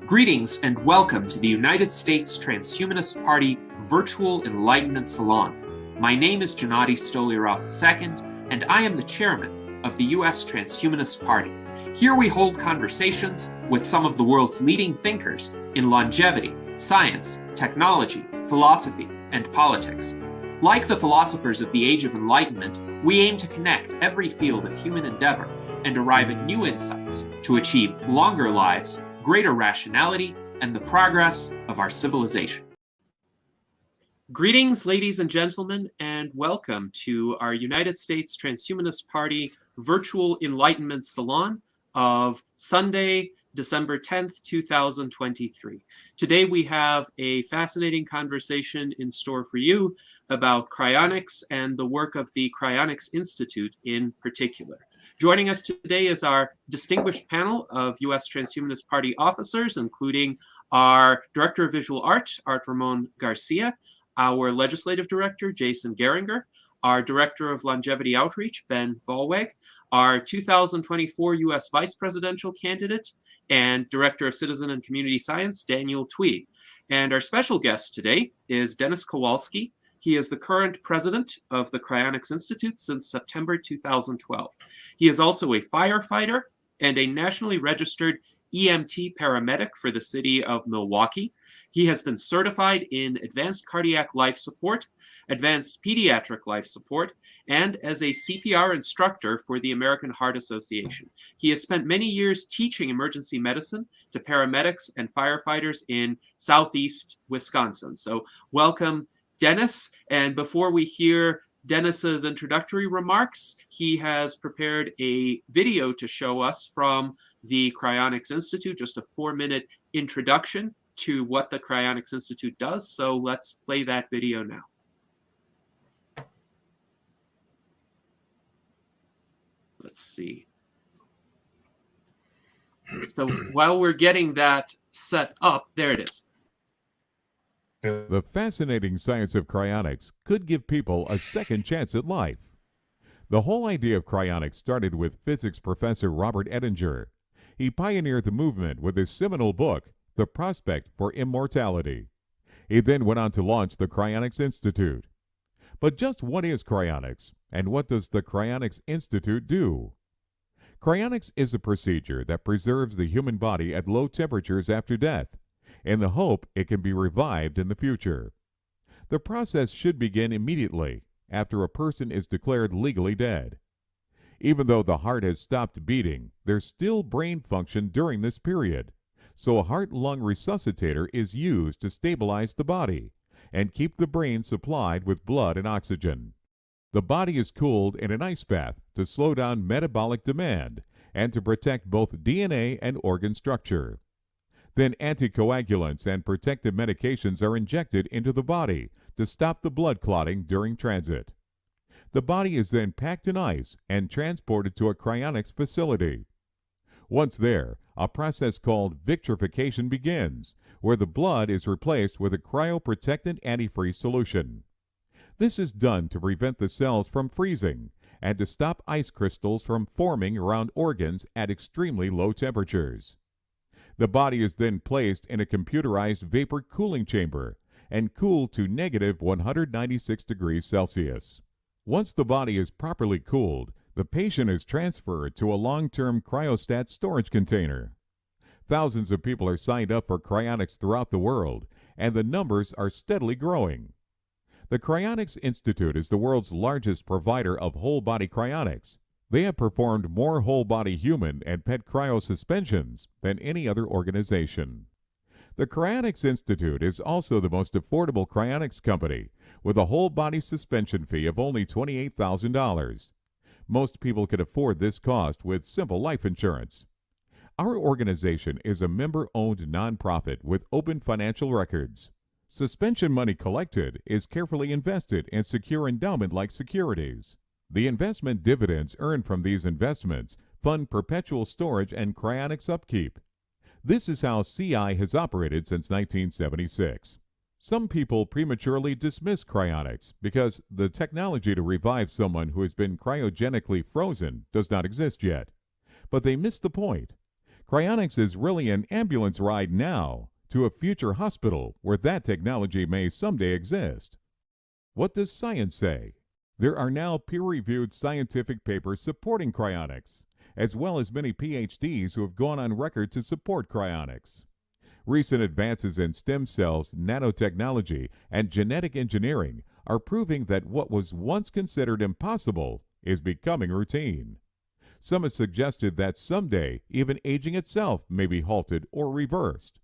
Greetings and welcome to the United States Transhumanist Party Virtual Enlightenment Salon. My name is Gennady Stoliarov II, and I am the chairman of the U.S. Transhumanist Party. Here we hold conversations with some of the world's leading thinkers in longevity, science, technology, philosophy, and politics. Like the philosophers of the Age of Enlightenment, we aim to connect every field of human endeavor and arrive at new insights to achieve longer lives, greater rationality, and the progress of our civilization. Greetings, ladies and gentlemen, and welcome to our United States Transhumanist Party Virtual Enlightenment Salon of Sunday, December 10th, 2023. Today we have a fascinating conversation in store for you about cryonics and the work of the Cryonics Institute in particular. Joining us today is our distinguished panel of U.S. Transhumanist Party officers, including our Director of Visual Art, Art Ramon Garcia, our Legislative Director, Jason Geringer, our Director of Longevity Outreach, Ben Ballweg, our 2024 U.S. Vice Presidential Candidate and Director of Citizen and Community Science, Daniel Tweed. And our special guest today is Dennis Kowalski. He is the current president of the Cryonics Institute since September 2012. He is also a firefighter and a nationally registered EMT-Paramedic for the city of Milwaukee. He has been certified in advanced cardiac life support, advanced pediatric life support, and as a CPR instructor for the American Heart Association. He has spent many years teaching emergency medicine to paramedics and firefighters in southeast Wisconsin. So welcome, Dennis. And before we hear Dennis's introductory remarks, he has prepared a video to show us from the Cryonics Institute, just a 4-minute introduction to what the Cryonics Institute does. So let's play that video now. Let's see. So while we're getting that set up, there it is. The fascinating science of cryonics could give people a second chance at life. The whole idea of cryonics started with physics professor Robert Ettinger. He pioneered the movement with his seminal book, The Prospect for Immortality. He then went on to launch the Cryonics Institute. But just what is cryonics, and what does the Cryonics Institute do? Cryonics is a procedure that preserves the human body at low temperatures after death, in the hope it can be revived in the future. The process should begin immediately after a person is declared legally dead. Even though the heart has stopped beating, there's still brain function during this period, so a heart-lung resuscitator is used to stabilize the body and keep the brain supplied with blood and oxygen. The body is cooled in an ice bath to slow down metabolic demand and to protect both DNA and organ structure. Then anticoagulants and protective medications are injected into the body to stop the blood clotting during transit. The body is then packed in ice and transported to a cryonics facility. Once there, a process called vitrification begins, where the blood is replaced with a cryoprotectant antifreeze solution. This is done to prevent the cells from freezing and to stop ice crystals from forming around organs at extremely low temperatures. The body is then placed in a computerized vapor cooling chamber and cooled to negative 196 degrees Celsius. Once the body is properly cooled, the patient is transferred to a long-term cryostat storage container. Thousands of people are signed up for cryonics throughout the world, and the numbers are steadily growing. The Cryonics Institute is the world's largest provider of whole-body cryonics. They have performed more whole-body human and pet cryosuspensions than any other organization. The Cryonics Institute is also the most affordable cryonics company, with a whole-body suspension fee of only $28,000. Most people can afford this cost with simple life insurance. Our organization is a member-owned nonprofit with open financial records. Suspension money collected is carefully invested in secure endowment-like securities. The investment dividends earned from these investments fund perpetual storage and cryonics upkeep. This is how CI has operated since 1976. Some people prematurely dismiss cryonics because the technology to revive someone who has been cryogenically frozen does not exist yet. But they miss the point. Cryonics is really an ambulance ride now to a future hospital where that technology may someday exist. What does science say? There are now peer-reviewed scientific papers supporting cryonics, as well as many PhDs who have gone on record to support cryonics. Recent advances in stem cells, nanotechnology, and genetic engineering are proving that what was once considered impossible is becoming routine. Some have suggested that someday even aging itself may be halted or reversed.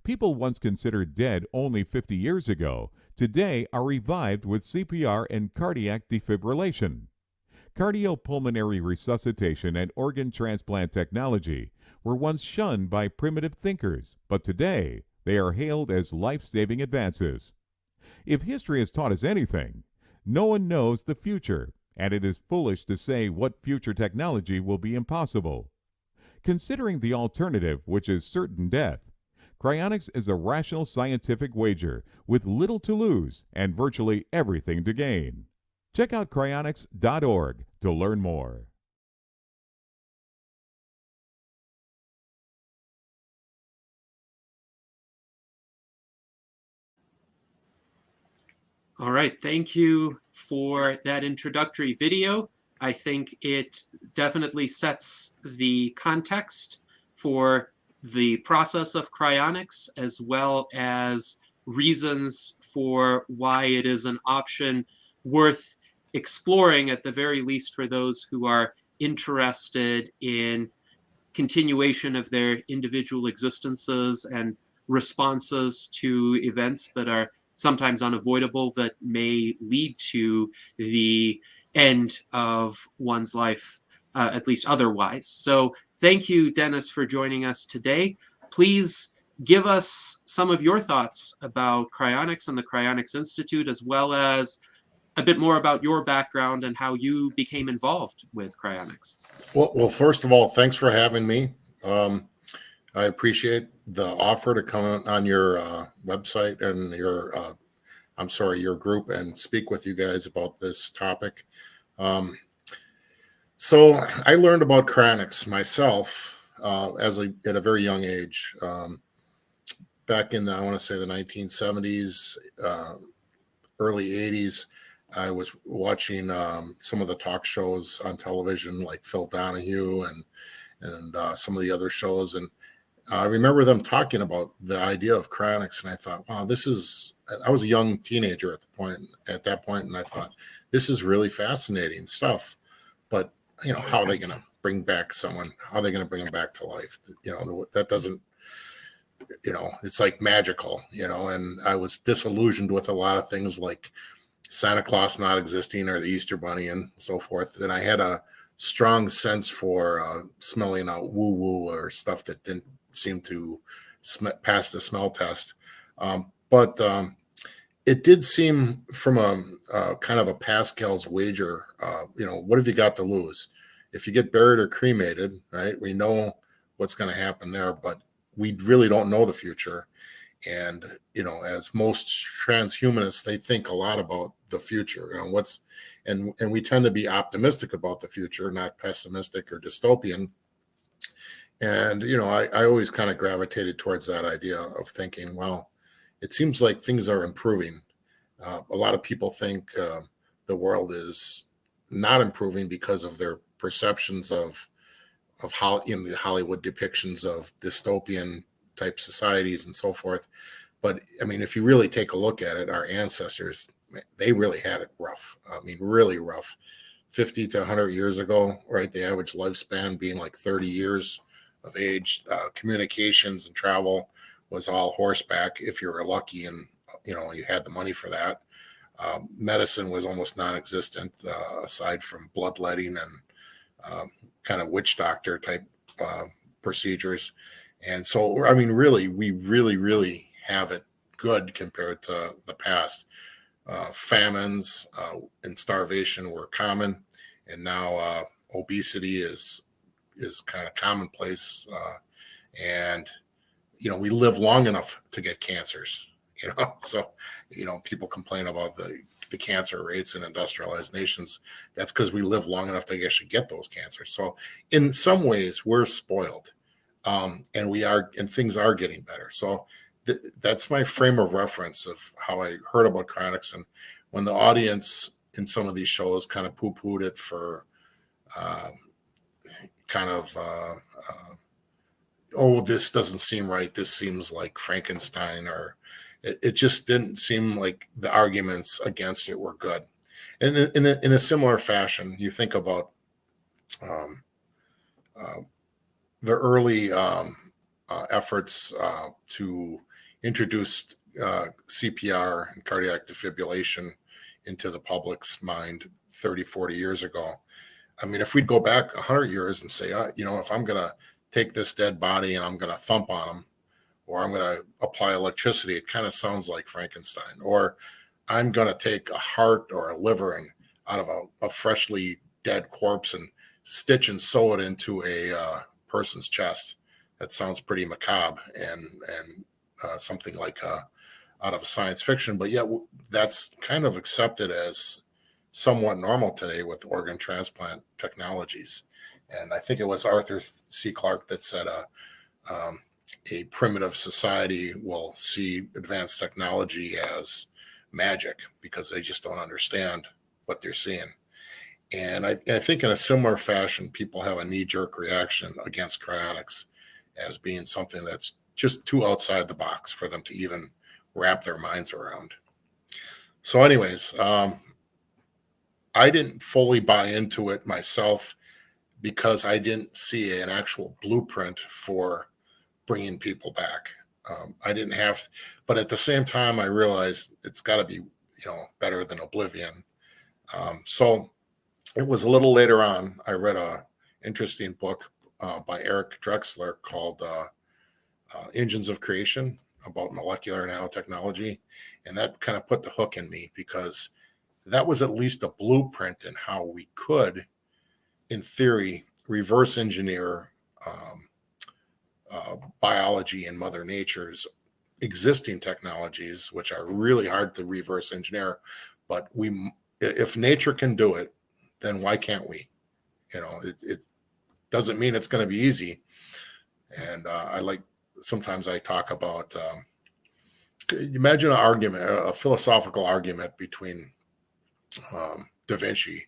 People once considered dead only 50 years ago today are revived with CPR and cardiac defibrillation. Cardiopulmonary resuscitation and organ transplant technology were once shunned by primitive thinkers, but today they are hailed as life-saving advances. If history has taught us anything, no one knows the future, and it is foolish to say what future technology will be impossible. Considering the alternative, which is certain death, cryonics is a rational scientific wager with little to lose and virtually everything to gain. Check out cryonics.org to learn more. All right, thank you for that introductory video. I think it definitely sets the context for the process of cryonics, as well as reasons for why it is an option worth exploring, at the very least for those who are interested in continuation of their individual existences and responses to events that are sometimes unavoidable, that may lead to the end of one's life, at least otherwise. So thank you, Dennis, for joining us today. Please give us some of your thoughts about cryonics and the Cryonics Institute, as well as a bit more about your background and how you became involved with cryonics. Well, first of all, thanks for having me. I appreciate the offer to come on your website and your group and speak with you guys about this topic. So I learned about cryonics myself at a very young age. Back in I want to say the 1970s, early 80s, I was watching some of the talk shows on television, like Phil Donahue and some of the other shows, and I remember them talking about the idea of cryonics, and I thought, wow, I was a young teenager at that point, and I thought, this is really fascinating stuff. But how are they going to bring back someone? How are they going to bring them back to life? That doesn't. It's like magical. And I was disillusioned with a lot of things like Santa Claus not existing or the Easter Bunny and so forth. And I had a strong sense for smelling out woo-woo or stuff that didn't seem to pass the smell test. But it did seem from a kind of a Pascal's wager, what have you got to lose? If you get buried or cremated, right, we know what's going to happen there, but we really don't know the future. And, as most transhumanists, they think a lot about the future, and we tend to be optimistic about the future, not pessimistic or dystopian. And, I always kind of gravitated towards that idea of thinking, well, it seems like things are improving. A lot of people think the world is not improving because of their perceptions of how the Hollywood depictions of dystopian type societies and so forth. But I mean, if you really take a look at it, our ancestors, they really had it rough. I mean, really rough. 50 to 100 years ago, right? The average lifespan being like 30 years of age. Communications and travel was all horseback if you were lucky and you had the money for that. Medicine was almost non-existent aside from bloodletting and kind of witch doctor type procedures. And so, I mean, really, we really have it good compared to the past. Famines and starvation were common, and now obesity is kind of commonplace. And we live long enough to get cancers, So, people complain about the cancer rates in industrialized nations. That's because we live long enough to actually get those cancers. So in some ways we're spoiled, and things are getting better. So that's my frame of reference of how I heard about cryonics. And when the audience in some of these shows kind of poo-pooed it for oh, this doesn't seem right, this seems like Frankenstein, or it just didn't seem like the arguments against it were good. And in a similar fashion, you think about the early efforts to introduce CPR and cardiac defibrillation into the public's mind 30, 40 years ago. I mean, if we'd go back 100 years and say, if I'm going to take this dead body and I'm going to thump on them, or I'm going to apply electricity, it kind of sounds like Frankenstein. Or I'm going to take a heart or a liver and out of a freshly dead corpse and stitch and sew it into a person's chest. That sounds pretty macabre and something like out of science fiction, but yet that's kind of accepted as somewhat normal today with organ transplant technologies. And I think it was Arthur C. Clarke that said a primitive society will see advanced technology as magic because they just don't understand what they're seeing. And I think in a similar fashion, people have a knee-jerk reaction against cryonics as being something that's just too outside the box for them to even wrap their minds around. So anyways, I didn't fully buy into it myself because I didn't see an actual blueprint for bringing people back. I didn't have, but at the same time, I realized it's got to be, better than oblivion. So it was a little later on, I read a interesting book by Eric Drexler called Engines of Creation, about molecular nanotechnology. And that kind of put the hook in me because that was at least a blueprint in how we could, in theory, reverse engineer biology and Mother Nature's existing technologies, which are really hard to reverse engineer. But if nature can do it, then why can't we? It doesn't mean it's going to be easy. And sometimes I talk about, imagine an argument, a philosophical argument between Da Vinci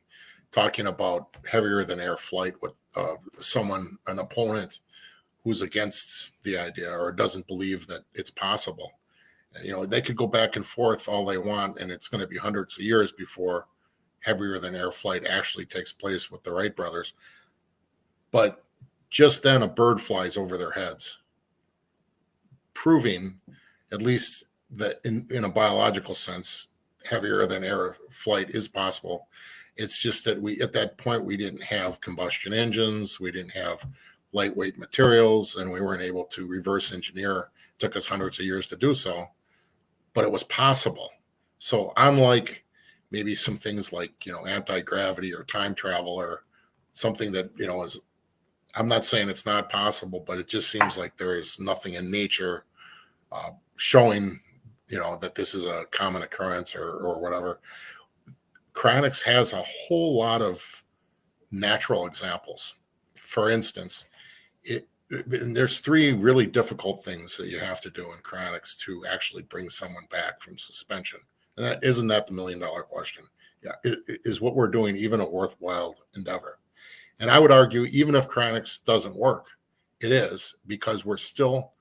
talking about heavier than air flight with an opponent who's against the idea or doesn't believe that it's possible. They could go back and forth all they want, and it's going to be hundreds of years before heavier than air flight actually takes place with the Wright brothers. But just then a bird flies over their heads, proving at least that in a biological sense, heavier than air flight is possible. It's just that at that point, we didn't have combustion engines, we didn't have lightweight materials, and we weren't able to reverse engineer. It took us hundreds of years to do so, but it was possible. So unlike maybe some things like, anti-gravity or time travel or something that, I'm not saying it's not possible, but it just seems like there is nothing in nature showing, that this is a common occurrence or whatever. Cryonics has a whole lot of natural examples. For instance, there's three really difficult things that you have to do in cryonics to actually bring someone back from suspension. And isn't that the $1 million question? Yeah, is what we're doing even a worthwhile endeavor? And I would argue, even if cryonics doesn't work, it is, because we're still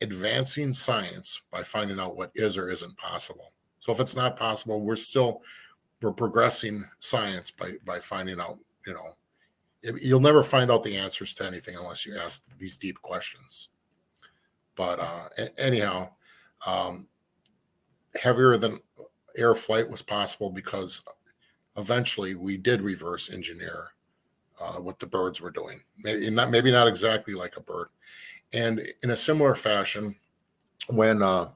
advancing science by finding out what is or isn't possible. So if it's not possible, we're progressing science by finding out, you'll never find out the answers to anything unless you ask these deep questions. But anyhow, heavier than air flight was possible because eventually we did reverse engineer what the birds were doing. Maybe not exactly like a bird. And in a similar fashion, when an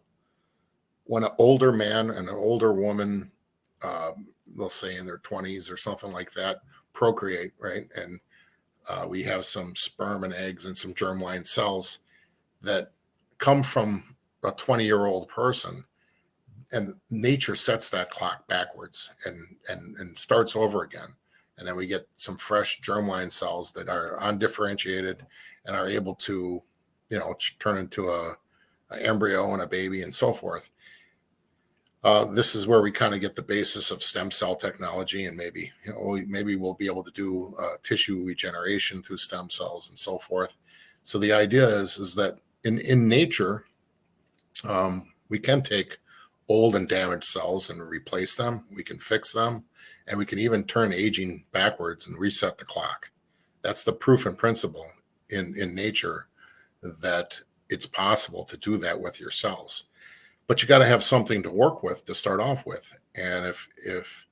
older man and an older woman, they'll say in their 20s or something like that, procreate, right? And we have some sperm and eggs and some germline cells that come from a 20-year-old person. and nature sets that clock backwards and starts over again. And then we get some fresh germline cells that are undifferentiated and are able to, turn into an embryo and a baby and so forth. This is where we kind of get the basis of stem cell technology, and maybe we'll be able to do tissue regeneration through stem cells and so forth. So the idea is that in nature, we can take old and damaged cells and replace them. We can fix them, and we can even turn aging backwards and reset the clock. That's the proof in principle in nature that it's possible to do that with your cells. But you got to have something to work with to start off with. And if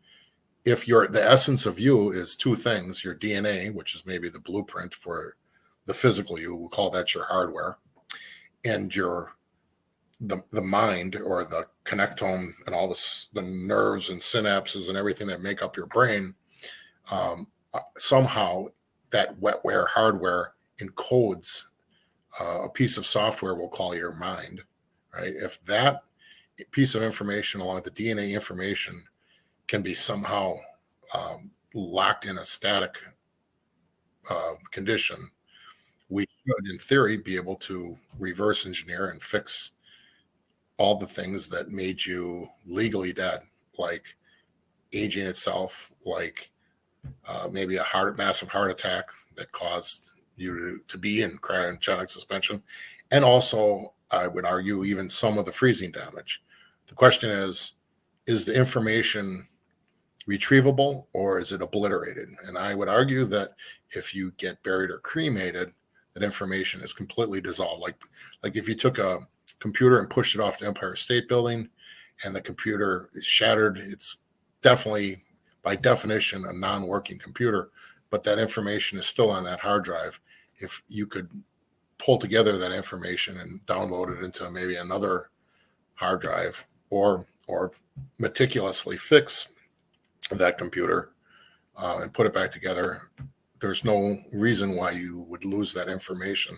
the essence of you is two things, your DNA, which is maybe the blueprint for the physical you, we'll call that your hardware, and the mind, or the connectome and all the nerves and synapses and everything that make up your brain, somehow that wetware hardware encodes a piece of software we'll call your mind, right? If that piece of information, along with the DNA information, can be somehow locked in a static condition, we should, in theory, be able to reverse engineer and fix all the things that made you legally dead, like aging itself, like maybe a massive heart attack that caused you to be in cryogenic suspension. And also, I would argue, even some of the freezing damage. The question is the information retrievable, or is it obliterated? And I would argue that if you get buried or cremated, that information is completely dissolved. Like if you took a computer and pushed it off the Empire State Building and the computer is shattered, it's definitely, by definition, a non-working computer, but that information is still on that hard drive. If you could pull together that information and download it into maybe another hard drive, or meticulously fix that computer and put it back together, there's no reason why you would lose that information.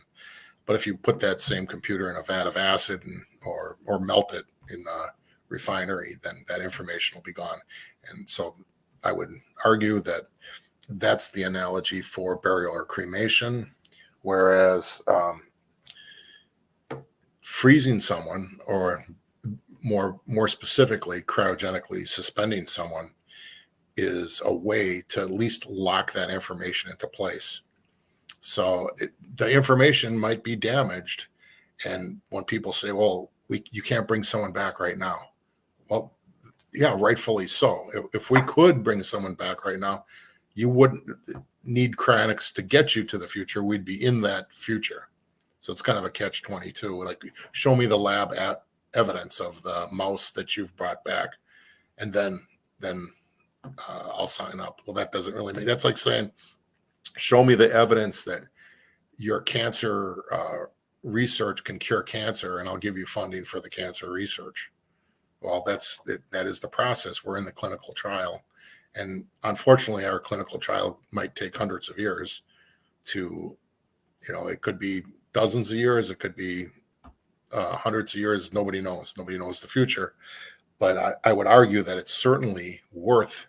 But if you put that same computer in a vat of acid or melt it in a refinery, then that information will be gone. And so I would argue that that's the analogy for burial or cremation, whereas freezing someone, or more specifically, cryogenically suspending someone, is a way to at least lock that information into place. So the information might be damaged. And when people say, well, you can't bring someone back right now. Well, yeah, rightfully so. If we could bring someone back right now, you wouldn't need cryonics to get you to the future. We'd be in that future. So it's kind of a catch-22. Like, show me the lab evidence of the mouse that you've brought back, and then I'll sign up. Well, that doesn't really make. That's like saying, show me the evidence that your cancer research can cure cancer, and I'll give you funding for the cancer research. Well, that is the process. We're in the clinical trial, and unfortunately, our clinical trial might take hundreds of years to, it could be dozens of years, it could be hundreds of years. Nobody knows. Nobody knows the future. But I would argue that it's certainly worth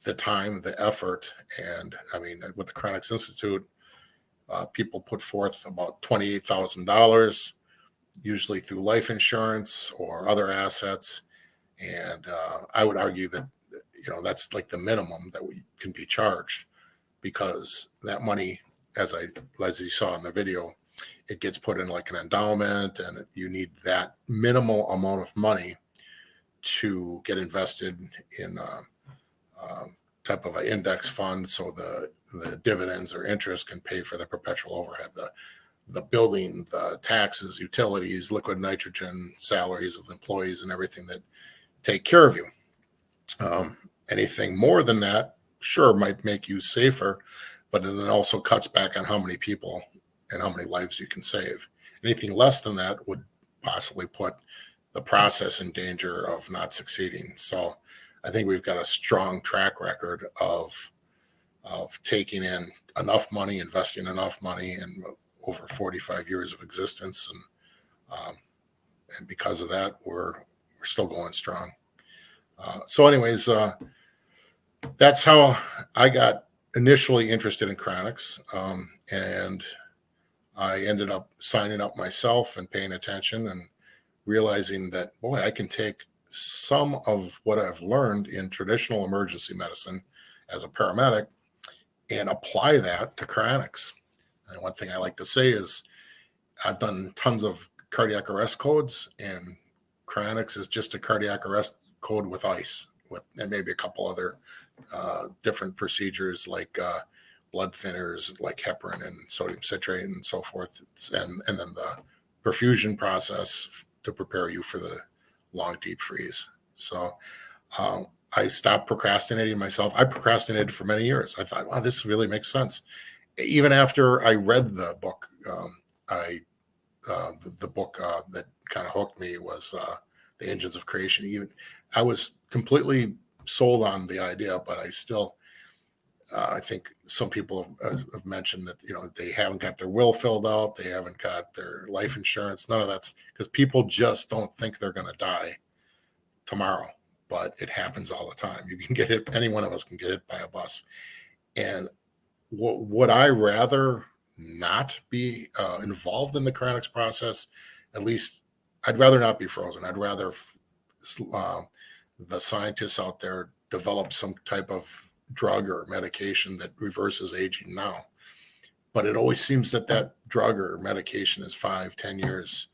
the time, the effort. And I mean, with the Cryonics Institute, people put forth about $28,000, usually through life insurance or other assets. And I would argue that, that's like the minimum that we can be charged, because that money, as you saw in the video, it gets put in like an endowment, and you need that minimal amount of money to get invested in a type of an index fund, so the dividends or interest can pay for the perpetual overhead, the building, the taxes, utilities, liquid nitrogen, salaries of employees, and everything that take care of you. Anything more than that, sure, might make you safer, but it then also cuts back on how many people and how many lives you can save. Anything less than that would possibly put the process in danger of not succeeding. So I think we've got a strong track record of taking in enough money, investing enough money, and over 45 years of existence. And because of that, we're we're still going strong. So anyways, that's how I got initially interested in cryonics. And I ended up signing up myself and paying attention and realizing that, boy, I can take some of what I've learned in traditional emergency medicine as a paramedic and apply that to cryonics. And one thing I like to say is I've done tons of cardiac arrest codes, and cryonics is just a cardiac arrest code with ice, and maybe a couple other different procedures like blood thinners like heparin and sodium citrate and so forth, and then the perfusion process to prepare you for the long deep freeze. So I stopped procrastinating myself. I procrastinated for many years. I thought, wow, this really makes sense. Even after I read the book, the book that kind of hooked me was The Engines of Creation. Even I was completely sold on the idea, but I still I think some people have mentioned that, they haven't got their will filled out. They haven't got their life insurance. None of that's because people just don't think they're going to die tomorrow, but it happens all the time. You can get hit. Any one of us can get hit by a bus. And would I rather not be involved in the cryonics process? At least I'd rather not be frozen. I'd rather the scientists out there develop some type of drug or medication that reverses aging now. But it always seems that drug or medication is 5-10 years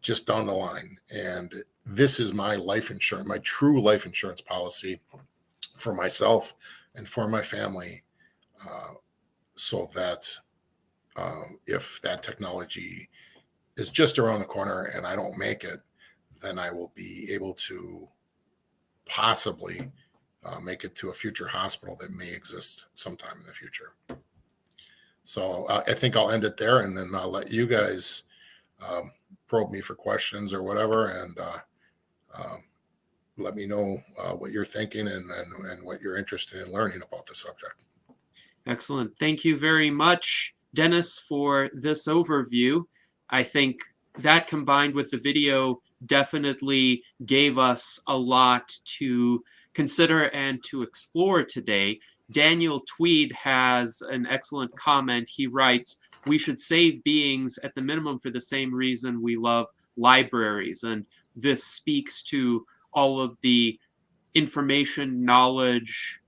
just down the line. And this is my life insurance, my true life insurance policy for myself and for my family, so that if that technology is just around the corner and I don't make it, then I will be able to possibly make it to a future hospital that may exist sometime in the future. So I think I'll end it there, and then I'll let you guys probe me for questions or whatever, and let me know what you're thinking and what you're interested in learning about the subject. Excellent. Thank you very much, Dennis, for this overview. I think that combined with the video definitely gave us a lot to consider and to explore today. Daniel Tweed has an excellent comment. He writes, "We should save beings at the minimum for the same reason we love libraries." And this speaks to all of the information, knowledge,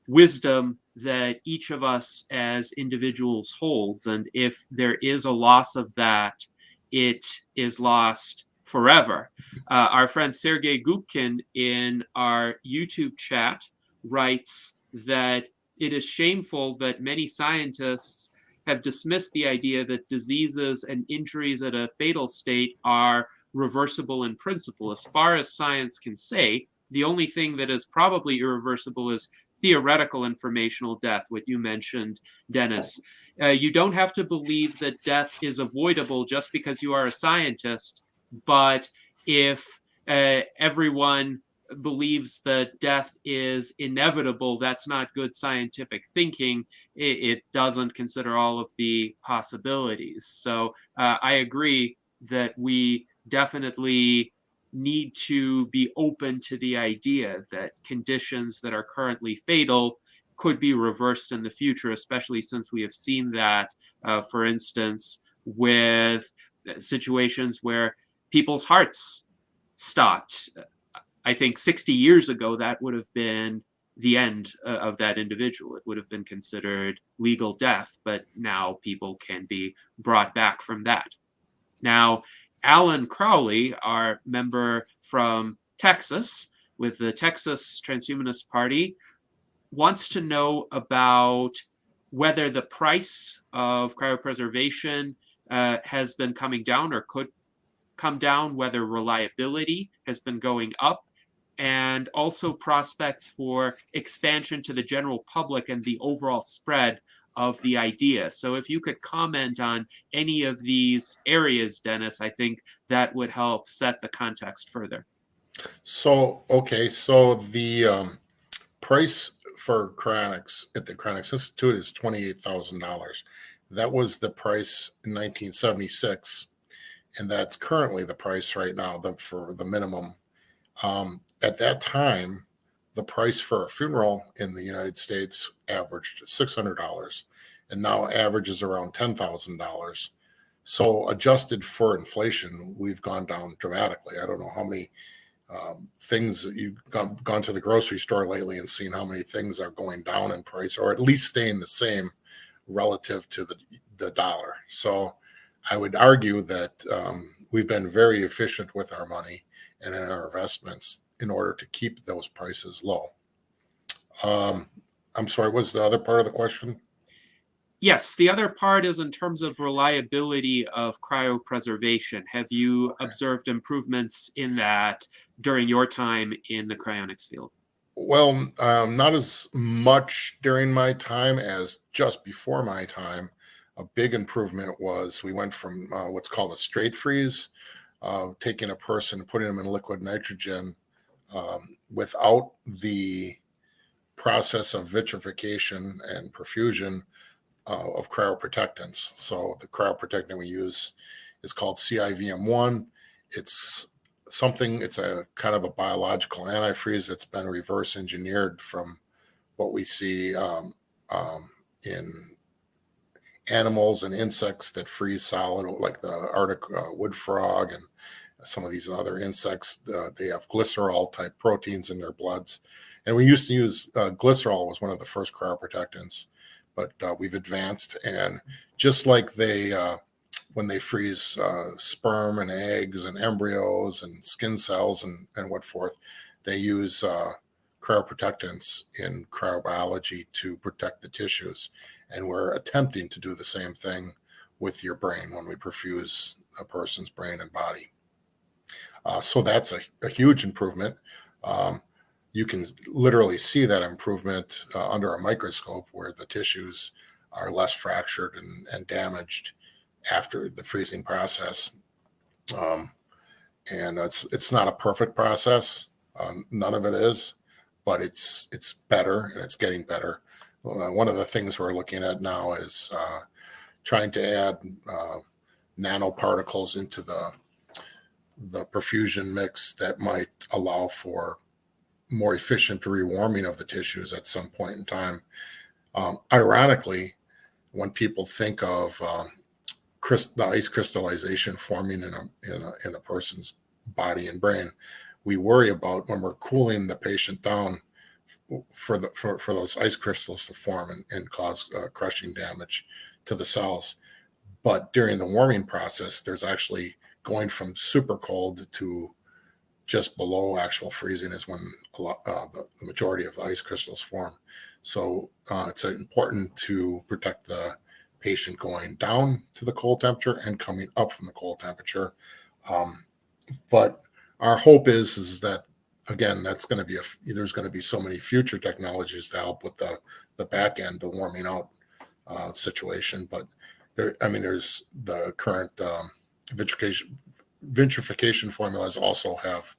wisdom that each of us as individuals holds. And if there is a loss of that, it is lost forever. Our friend Sergey Gubkin in our YouTube chat writes that it is shameful that many scientists have dismissed the idea that diseases and injuries at a fatal state are reversible in principle. As far as science can say, the only thing that is probably irreversible is theoretical informational death, what you mentioned, Dennis. You don't have to believe that death is avoidable just because you are a scientist, but if everyone believes that death is inevitable, that's not good scientific thinking. It doesn't consider all of the possibilities. So I agree that we definitely need to be open to the idea that conditions that are currently fatal could be reversed in the future, especially since we have seen that, for instance, with situations where people's hearts stopped. I think 60 years ago, that would have been the end of that individual. It would have been considered legal death, but now people can be brought back from that. Now, Alan Crowley, our member from Texas with the Texas Transhumanist Party, wants to know about whether the price of cryopreservation has been coming down or could come down, whether reliability has been going up, and also prospects for expansion to the general public and the overall spread of the idea. So if you could comment on any of these areas, Dennis, I think that would help set the context further. So the price for cryonics at the Cryonics Institute is $28,000. That was the price in 1976, and that's currently the price right now for the minimum At that time, the price for a funeral in the United States averaged $600, and now averages around $10,000. So adjusted for inflation, we've gone down dramatically. I don't know how many things that you've gone to the grocery store lately and seen how many things are going down in price, or at least staying the same relative to the dollar. So I would argue that we've been very efficient with our money and in our investments in order to keep those prices low. I'm sorry, what's the other part of the question? Yes, the other part is in terms of reliability of cryopreservation. Have you observed improvements in that during your time in the cryonics field? Well, not as much during my time as just before my time. A big improvement was we went from what's called a straight freeze, taking a person and putting them in liquid nitrogen without the process of vitrification and perfusion of cryoprotectants. So the cryoprotectant we use is called CIVM1. It's it's a kind of a biological antifreeze that's been reverse engineered from what we see in animals and insects that freeze solid, like the Arctic wood frog and some of these other insects. They have glycerol type proteins in their bloods. And we used to use glycerol was one of the first cryoprotectants, but we've advanced. And just like when they freeze sperm and eggs and embryos and skin cells and what forth, they use cryoprotectants in cryobiology to protect the tissues. And we're attempting to do the same thing with your brain when we perfuse a person's brain and body. So that's a huge improvement. You can literally see that improvement under a microscope where the tissues are less fractured and damaged after the freezing process. And it's not a perfect process. None of it is, but it's better and it's getting better. One of the things we're looking at now is trying to add nanoparticles into the perfusion mix that might allow for more efficient rewarming of the tissues at some point in time. Ironically, when people think of the ice crystallization forming in a person's body and brain, we worry about when we're cooling the patient down for those ice crystals to form and cause crushing damage to the cells. But during the warming process, there's actually going from super cold to just below actual freezing is when the majority of the ice crystals form. So it's important to protect the patient going down to the cold temperature and coming up from the cold temperature. But our hope is that, again, that's going to be there's going to be so many future technologies to help with the back end, the warming out situation. But there's the current vitrification formulas also have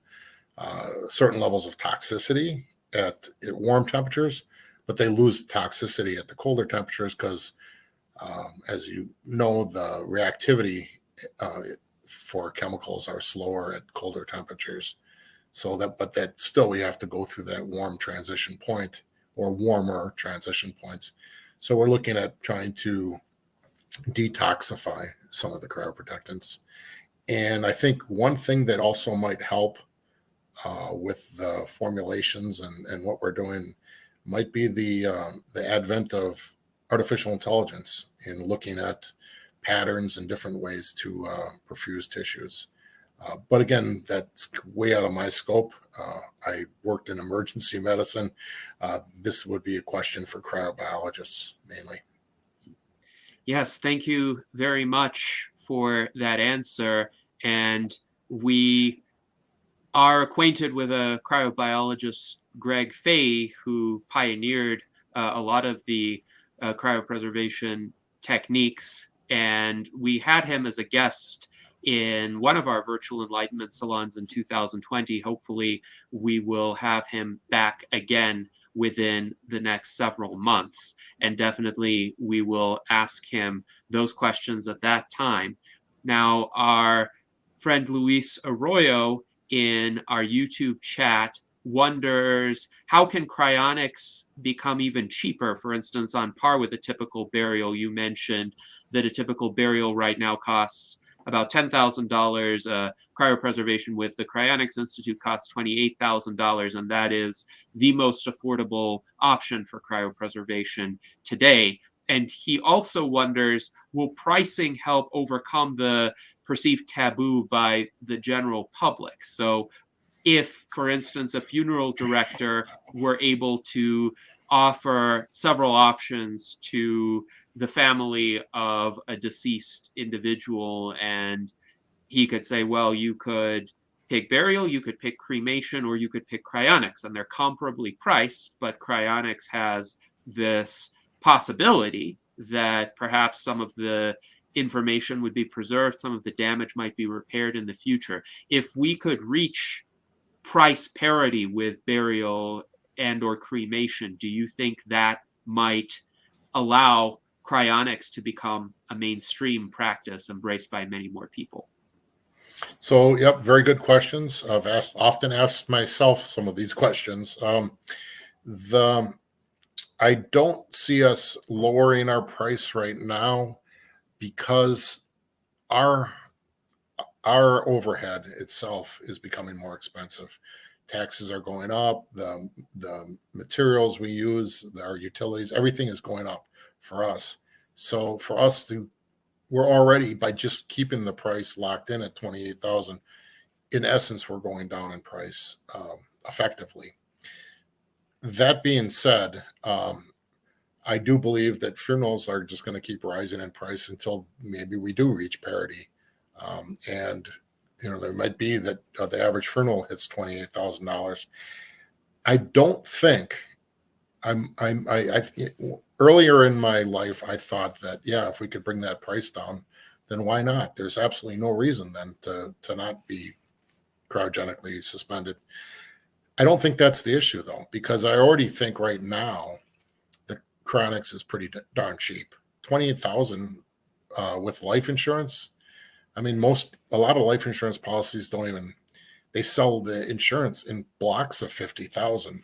certain levels of toxicity at warm temperatures, but they lose toxicity at the colder temperatures because, as you know, the reactivity for chemicals are slower at colder temperatures. But still we have to go through that warm transition point or warmer transition points. So we're looking at trying to detoxify some of the cryoprotectants. And I think one thing that also might help with the formulations and what we're doing might be the advent of artificial intelligence in looking at patterns and different ways to perfuse tissues. But again, that's way out of my scope. I worked in emergency medicine. This would be a question for cryobiologists mainly. Yes, thank you very much for that answer. And we are acquainted with a cryobiologist, Greg Fay, who pioneered a lot of the cryopreservation techniques. And we had him as a guest in one of our virtual Enlightenment salons in 2020. Hopefully, we will have him back again within the next several months. And definitely, we will ask him those questions at that time. Now, our friend Luis Arroyo in our YouTube chat wonders, how can cryonics become even cheaper? For instance, on par with a typical burial. You mentioned that a typical burial right now costs about $10,000. Cryopreservation with the Cryonics Institute costs $28,000, and that is the most affordable option for cryopreservation today. And he also wonders, will pricing help overcome the perceived taboo by the general public? So if, for instance, a funeral director were able to offer several options to the family of a deceased individual, and he could say, well, you could pick burial, you could pick cremation, or you could pick cryonics, and they're comparably priced, but cryonics has this possibility that perhaps some of the information would be preserved, some of the damage might be repaired in the future. If we could reach price parity with burial and or cremation, do you think that might allow cryonics to become a mainstream practice embraced by many more people? So, yep, very good questions. I've often asked myself some of these questions. I don't see us lowering our price right now because our overhead itself is becoming more expensive. Taxes are going up. The materials we use, our utilities, everything is going up for us. So for us we're already, by just keeping the price locked in at 28,000, in essence, we're going down in price effectively. That being said, I do believe that funerals are just going to keep rising in price until maybe we do reach parity. And there might be that the average funeral hits $28,000. I don't think earlier in my life, I thought that, yeah, if we could bring that price down, then why not? There's absolutely no reason then to not be cryogenically suspended. I don't think that's the issue, though, because I already think right now the cryonics is pretty darn cheap. 28,000 with life insurance. I mean, a lot of life insurance policies they sell the insurance in blocks of 50,000.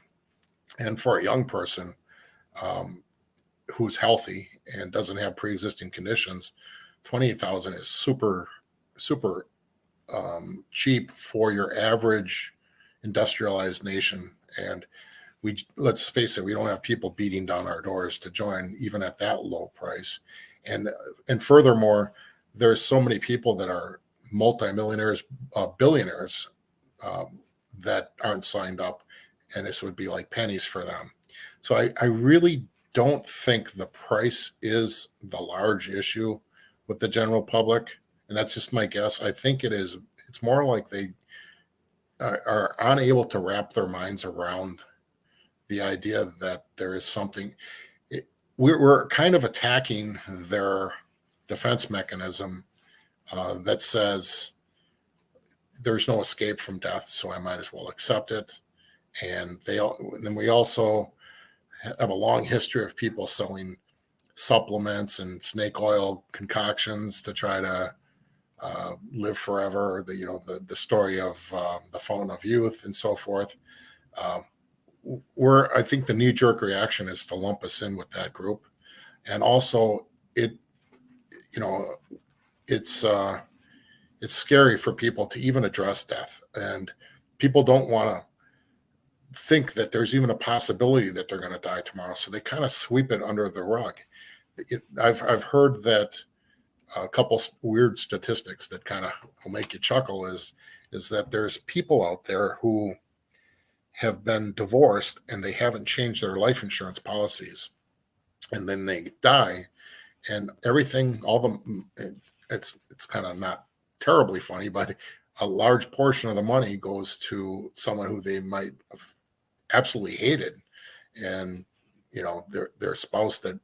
And for a young person who's healthy and doesn't have pre-existing conditions, 28,000 is super, super cheap for your average industrialized nation. And let's face it, we don't have people beating down our doors to join even at that low price. And furthermore, there's so many people that are multimillionaires, billionaires that aren't signed up, and this would be like pennies for them. So I really don't think the price is the large issue with the general public, and that's just my guess. I think it's more like they are unable to wrap their minds around the idea that there is something. We're kind of attacking their defense mechanism that says there's no escape from death, so I might as well accept it. And then we also have a long history of people selling supplements and snake oil concoctions to try to live forever. The story of the fountain of youth and so forth. I think the knee-jerk reaction is to lump us in with that group, and also it's scary for people to even address death, and people don't want to think that there's even a possibility that they're going to die tomorrow, so they kind of sweep it under the rug. I've heard that a couple weird statistics that kind of will make you chuckle is that there's people out there who have been divorced and they haven't changed their life insurance policies, and then they die, and everything, it's kind of not terribly funny, but a large portion of the money goes to someone who they might have absolutely hated, and their spouse that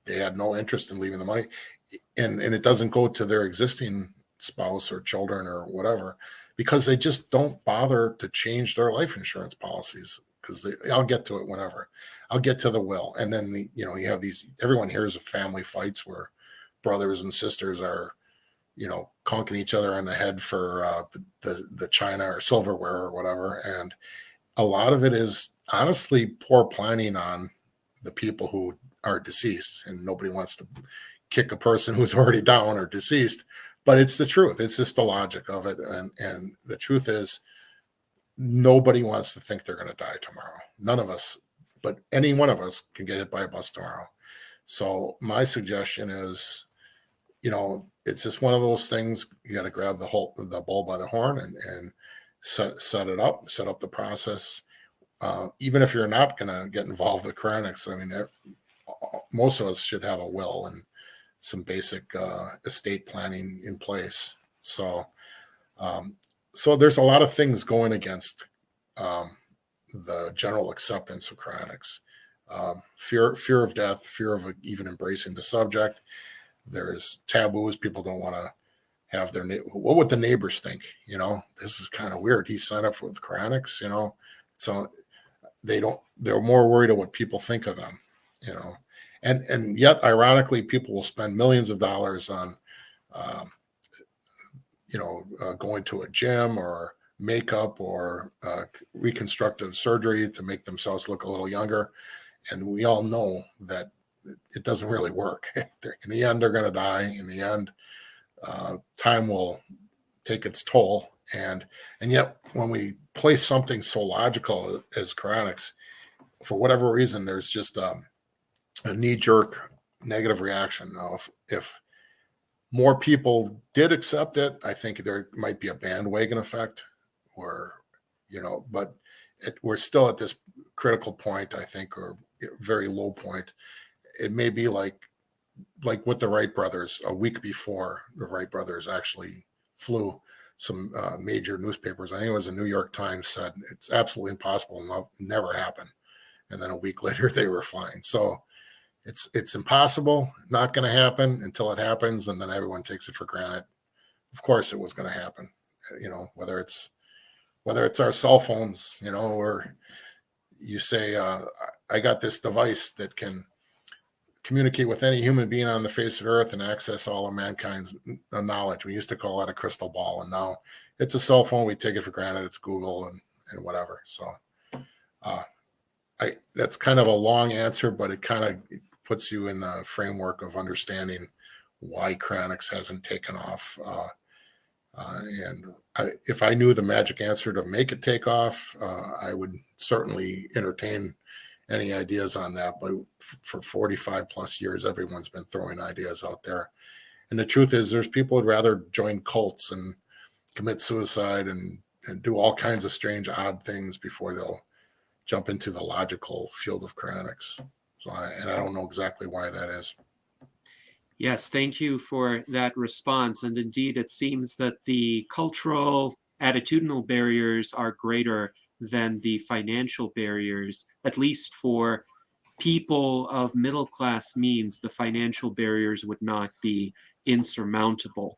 they had no interest in leaving the money, and it doesn't go to their existing spouse or children or whatever, because they just don't bother to change their life insurance policies, because I'll get to it whenever. I'll get to the will, and then you have these, everyone hears of family fights where brothers and sisters are conking each other on the head for the china or silverware or whatever. And a lot of it is honestly poor planning on the people who are deceased, and nobody wants to kick a person who's already down or deceased, but it's the truth. It's just the logic of it. And the truth is, nobody wants to think they're going to die tomorrow. None of us, but any one of us can get hit by a bus tomorrow. So my suggestion is, it's just one of those things. You got to grab the bull by the horn and set up the process. Even if you're not going to get involved with cryonics, I mean, most of us should have a will and some basic estate planning in place. So there's a lot of things going against the general acceptance of cryonics. Fear of death, fear of even embracing the subject. There's taboos. People don't want to have what would the neighbors think? This is kind of weird. He signed up with cryonics, so they're more worried about what people think of them, and yet ironically, people will spend millions of dollars on, going to a gym or makeup or reconstructive surgery to make themselves look a little younger. And we all know that it doesn't really work. In the end, they're going to die. In the end, time will take its toll. And yet, when we place something so logical as cryonics, for whatever reason, there's just a knee-jerk negative reaction. Now, if more people did accept it, I think there might be a bandwagon effect, but we're still at this critical point, I think, or very low point. It may be like with the Wright brothers. A week before the Wright brothers actually flew, some major newspapers, I think it was the New York Times, said it's absolutely impossible and never happen. And then a week later they were flying. So it's impossible, not going to happen until it happens, and then everyone takes it for granted. Of course it was going to happen, whether it's our cell phones, or you say, I got this device that can communicate with any human being on the face of Earth and access all of mankind's knowledge. We used to call that a crystal ball, and now it's a cell phone. We take it for granted. It's Google and whatever. So that's kind of a long answer, but it kind of puts you in the framework of understanding why cryonics hasn't taken off. If I knew the magic answer to make it take off, I would certainly entertain any ideas on that. But for 45 plus years, everyone's been throwing ideas out there. And the truth is, there's people who'd rather join cults and commit suicide and do all kinds of strange, odd things before they'll jump into the logical field of cryonics. So I don't know exactly why that is. Yes, thank you for that response. And indeed, it seems that the cultural, attitudinal barriers are greater than the financial barriers, at least for people of middle class means. The financial barriers would not be insurmountable.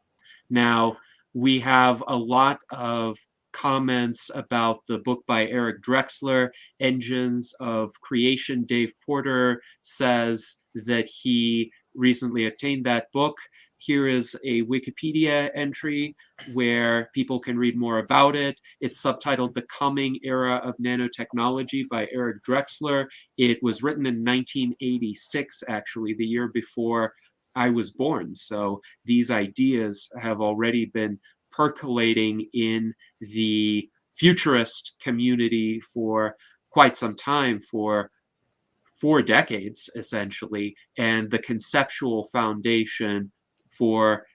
Now, we have a lot of comments about the book by Eric Drexler, Engines of Creation. Dave Porter says that he recently obtained that book. Here is a Wikipedia entry where people can read more about it. It's subtitled The Coming Era of Nanotechnology by Eric Drexler. It was written in 1986, actually, the year before I was born. So these ideas have already been percolating in the futurist community for quite some time, for 4 decades, essentially. And the conceptual foundation for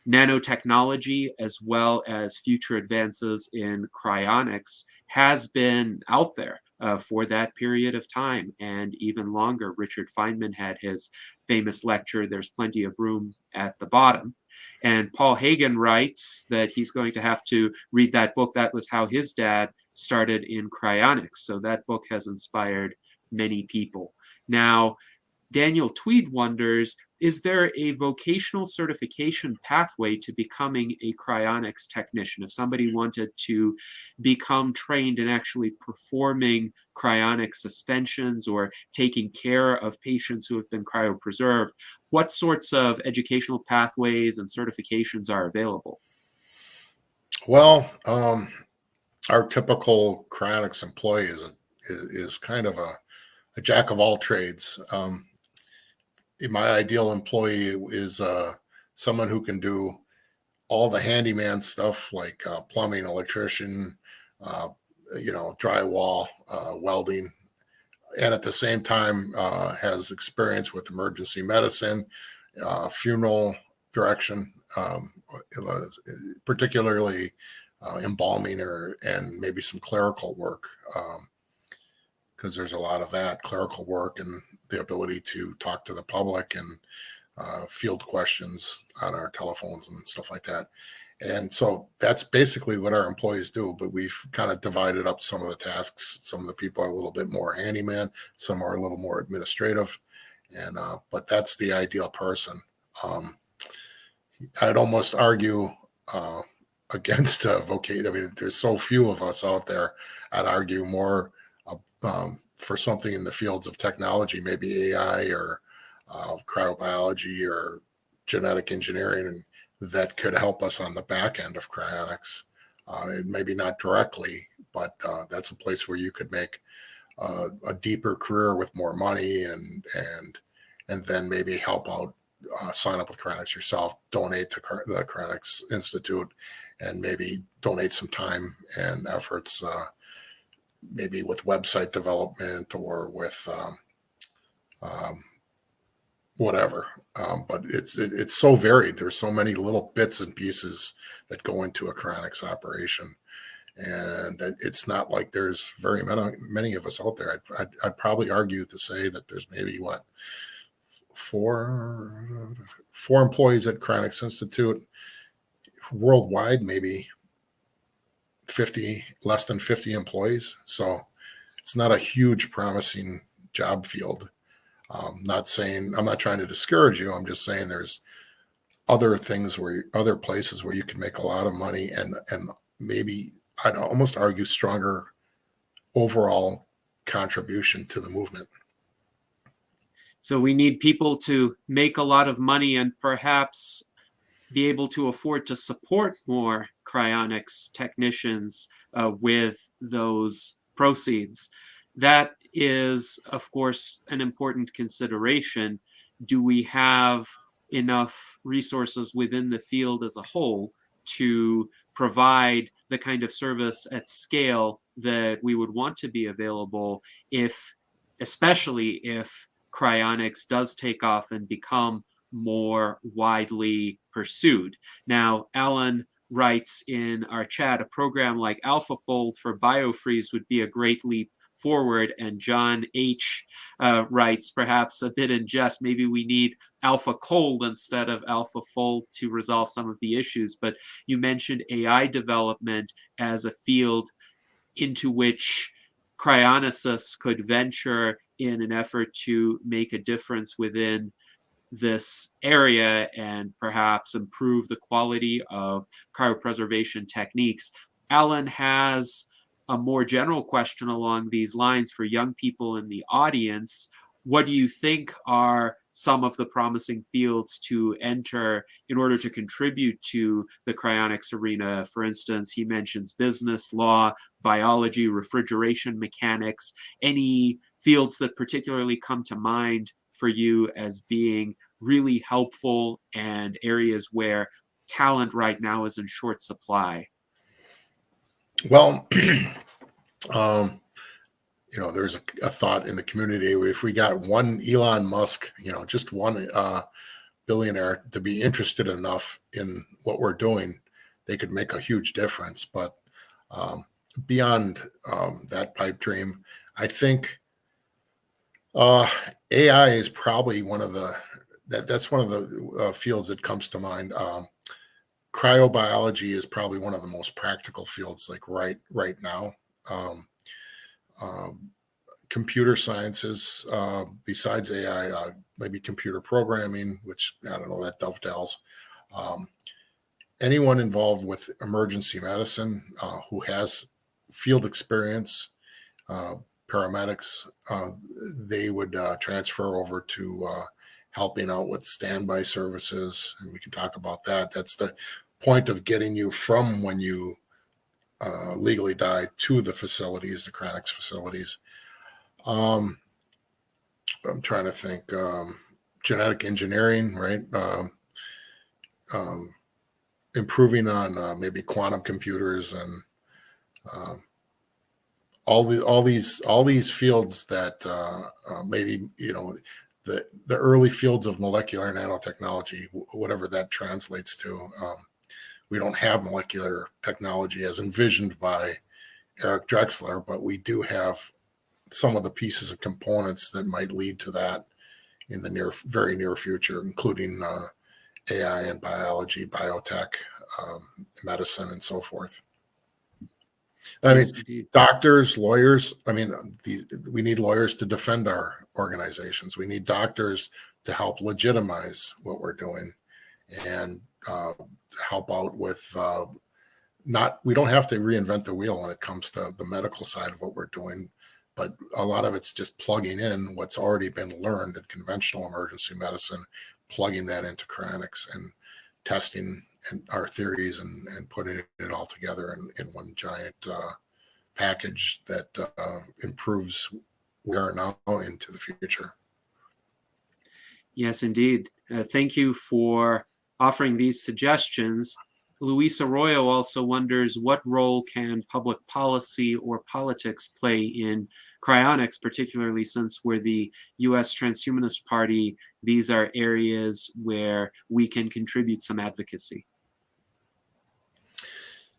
nanotechnology, as well as future advances in cryonics, has been out there for that period of time and even longer. Richard Feynman had his famous lecture, There's Plenty of Room at the Bottom. And Paul Hagen writes that he's going to have to read that book. That was how his dad started in cryonics. So that book has inspired many people. Now, Daniel Tweed wonders, is there a vocational certification pathway to becoming a cryonics technician? If somebody wanted to become trained in actually performing cryonic suspensions or taking care of patients who have been cryopreserved, what sorts of educational pathways and certifications are available? Well, our typical cryonics employee is kind of a jack of all trades. My ideal employee is someone who can do all the handyman stuff like plumbing, electrician, drywall, welding, and at the same time has experience with emergency medicine, funeral direction, particularly embalming and maybe some clerical work, because there's a lot of that clerical work and the ability to talk to the public and field questions on our telephones and stuff like that. And so that's basically what our employees do, but we've kind of divided up some of the tasks. Some of the people are a little bit more handyman, some are a little more administrative, and but that's the ideal person. I'd almost argue against vocation. I mean, there's so few of us out there. I'd argue more for something in the fields of technology, maybe AI or cryobiology or genetic engineering, that could help us on the back end of cryonics. Maybe not directly, but that's a place where you could make a deeper career with more money and then maybe help out, sign up with Cryonics yourself, donate to the Cryonics Institute, and maybe donate some time and efforts, maybe with website development or with whatever. But it's so varied. There's so many little bits and pieces that go into a cryonics operation. And it's not like there's very many of us out there. I'd probably argue to say that there's maybe four employees at Cryonics Institute. Worldwide, maybe 50, less than 50 employees. So it's not a huge promising job field. I'm not trying to discourage you. I'm just saying there's other places where you can make a lot of money and maybe I'd almost argue stronger overall contribution to the movement. So we need people to make a lot of money and perhaps be able to afford to support more cryonics technicians with those proceeds. That is, of course, an important consideration. Do we have enough resources within the field as a whole to provide the kind of service at scale that we would want to be available, especially if cryonics does take off and become more widely pursued? Now, Alan writes in our chat, a program like AlphaFold for BioFreeze would be a great leap forward. And John H. Writes, perhaps a bit in jest, maybe we need AlphaCold instead of AlphaFold to resolve some of the issues. But you mentioned AI development as a field into which cryonicists could venture in an effort to make a difference within this area and perhaps improve the quality of cryopreservation techniques. Alan has a more general question along these lines for young people in the audience. What do you think are some of the promising fields to enter in order to contribute to the cryonics arena? For instance, he mentions business, law, biology, refrigeration mechanics. Any fields that particularly come to mind for you as being really helpful and areas where talent right now is in short supply? Well, there's a thought in the community. If we got one Elon Musk, just one billionaire to be interested enough in what we're doing, they could make a huge difference. But beyond that pipe dream, I think AI is probably that's one of the fields that comes to mind. Cryobiology is probably one of the most practical fields, like right now. computer sciences, besides AI, maybe computer programming, which I don't know, that dovetails. Anyone involved with emergency medicine who has field experience, paramedics, they would transfer over to helping out with standby services, and we can talk about that. That's the point of getting you from when you legally die to the facilities, the cryonics facilities. I'm trying to think. Genetic engineering, right? Improving on maybe quantum computers and all these fields that maybe, you know, the early fields of molecular nanotechnology, whatever that translates to. We don't have molecular technology as envisioned by Eric Drexler, but we do have some of the pieces and components that might lead to that in the very near future, including AI and biology, biotech, medicine, and so forth. I mean, indeed. doctors, lawyers, I mean, we need lawyers to defend our organizations. We need doctors to help legitimize what we're doing and help out with we don't have to reinvent the wheel when it comes to the medical side of what we're doing, but a lot of it's just plugging in what's already been learned in conventional emergency medicine, plugging that into cryonics and testing and our theories and putting it all together in one giant package that improves where we are now into the future. Yes, indeed. Thank you for offering these suggestions. Luis Arroyo also wonders, what role can public policy or politics play in cryonics, particularly since we're the U.S. Transhumanist Party? These are areas where we can contribute some advocacy.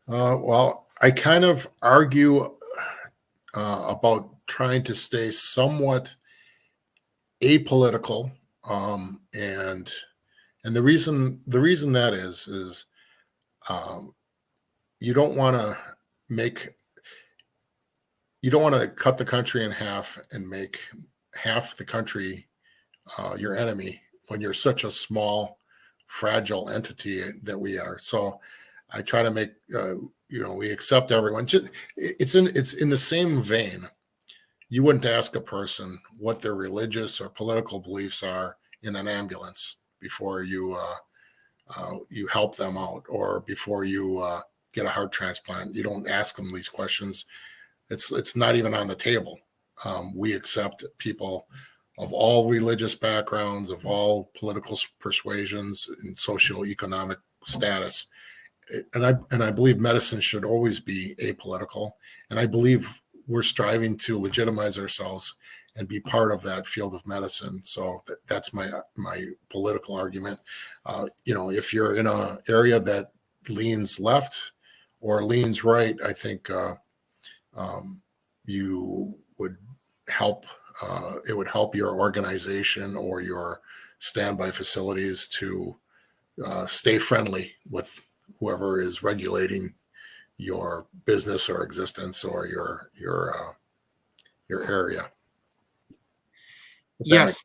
Well, I kind of argue about trying to stay somewhat apolitical, and the reason that is you don't want to cut the country in half and make half the country your enemy when you're such a small, fragile entity that we are. So I try to make we accept everyone. It's in the same vein. You wouldn't ask a person what their religious or political beliefs are in an ambulance before you help them out, or before you get a heart transplant. You don't ask them these questions. It's not even on the table. We accept people of all religious backgrounds, of all political persuasions, and socioeconomic status. And I believe medicine should always be apolitical. And I believe we're striving to legitimize ourselves and be part of that field of medicine. So that's my political argument. If you're in an area that leans left or leans right, I think you would help. It would help your organization or your standby facilities to stay friendly with whoever is regulating your business or existence or your area. Yes,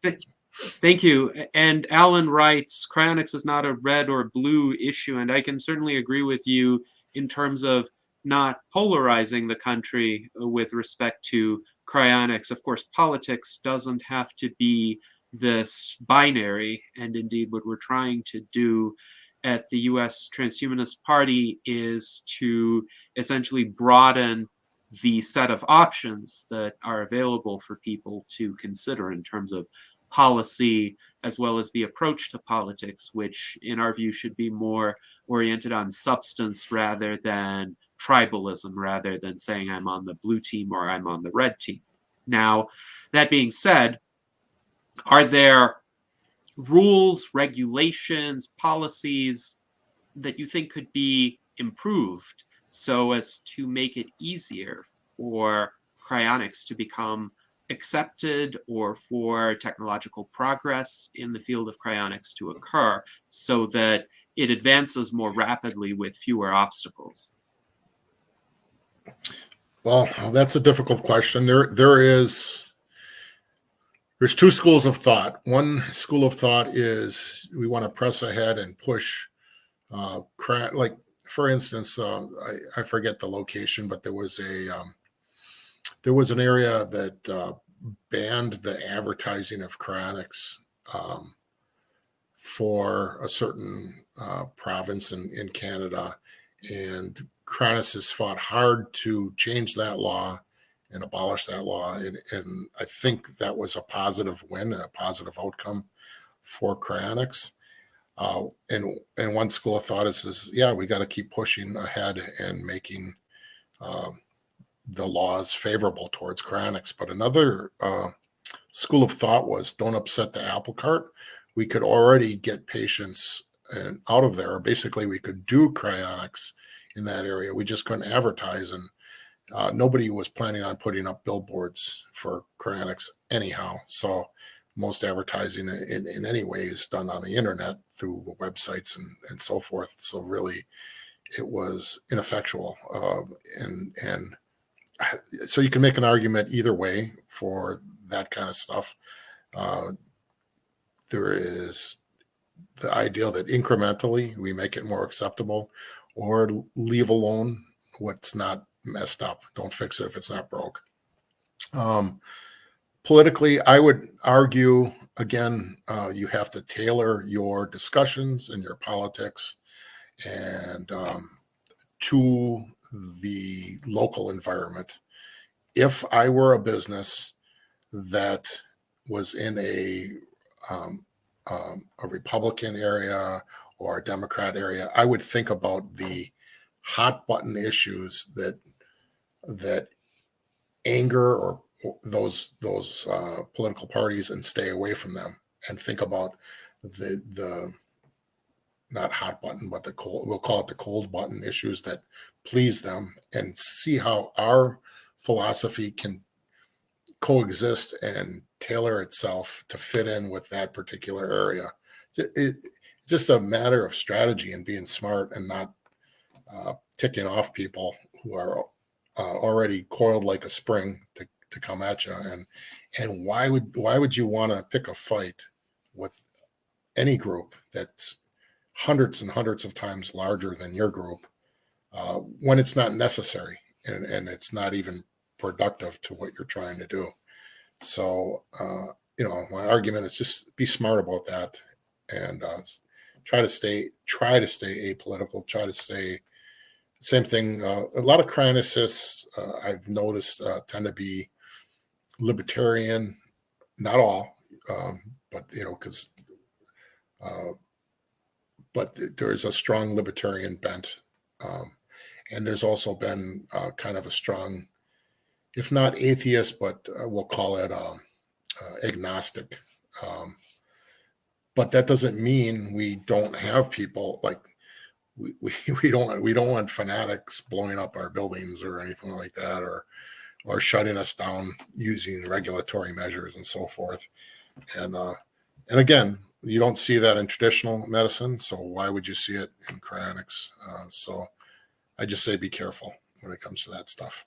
thank you. And Alan writes, cryonics is not a red or blue issue, and I can certainly agree with you in terms of not polarizing the country with respect to cryonics. Of course, politics doesn't have to be this binary, and indeed what we're trying to do at the U.S. Transhumanist Party is to essentially broaden the set of options that are available for people to consider in terms of policy, as well as the approach to politics, which in our view should be more oriented on substance rather than tribalism, rather than saying I'm on the blue team or I'm on the red team. Now, that being said, are there rules, regulations, policies that you think could be improved so as to make it easier for cryonics to become accepted, or for technological progress in the field of cryonics to occur so that it advances more rapidly with fewer obstacles? Well, that's a difficult question. There is There's two schools of thought. One school of thought is we want to press ahead and push, like for instance, I forget the location, but there was an area that banned the advertising of cryonics for a certain province in Canada, and cronicists fought hard to change that law and abolish that law, and I think that was a positive win, a positive outcome for cryonics. And one school of thought is yeah, we got to keep pushing ahead and making the laws favorable towards cryonics. But another school of thought was don't upset the apple cart. We could already get patients out of there. Basically, we could do cryonics in that area. We just couldn't advertise, and nobody was planning on putting up billboards for cryonics anyhow. So most advertising in any way is done on the internet through websites and so forth. So really, it was ineffectual. And so you can make an argument either way for that kind of stuff. There is the ideal that incrementally we make it more acceptable, or leave alone what's not messed up. Don't fix it if it's not broke. Politically, I would argue, again, you have to tailor your discussions and your politics and to the local environment. If I were a business that was in a Republican area or a Democrat area, I would think about the hot button issues that anger or those political parties and stay away from them, and think about the not hot button, but the cold, we'll call it the cold button issues that please them, and see how our philosophy can coexist and tailor itself to fit in with that particular area. It's just a matter of strategy and being smart, and not ticking off people who are already coiled like a spring to come at you. And why would you want to pick a fight with any group that's hundreds and hundreds of times larger than your group when it's not necessary, and it's not even productive to what you're trying to do? So my argument is just be smart about that, and try to stay apolitical. Try to stay same thing. A lot of cryonicists I've noticed tend to be libertarian. Not all, but because but there's a strong libertarian bent, and there's also been kind of a strong, if not atheist, but we'll call it agnostic. But that doesn't mean we don't have people like we don't want fanatics blowing up our buildings or anything like that, or shutting us down using regulatory measures and so forth. And again, you don't see that in traditional medicine, so why would you see it in cryonics? So I just say be careful when it comes to that stuff.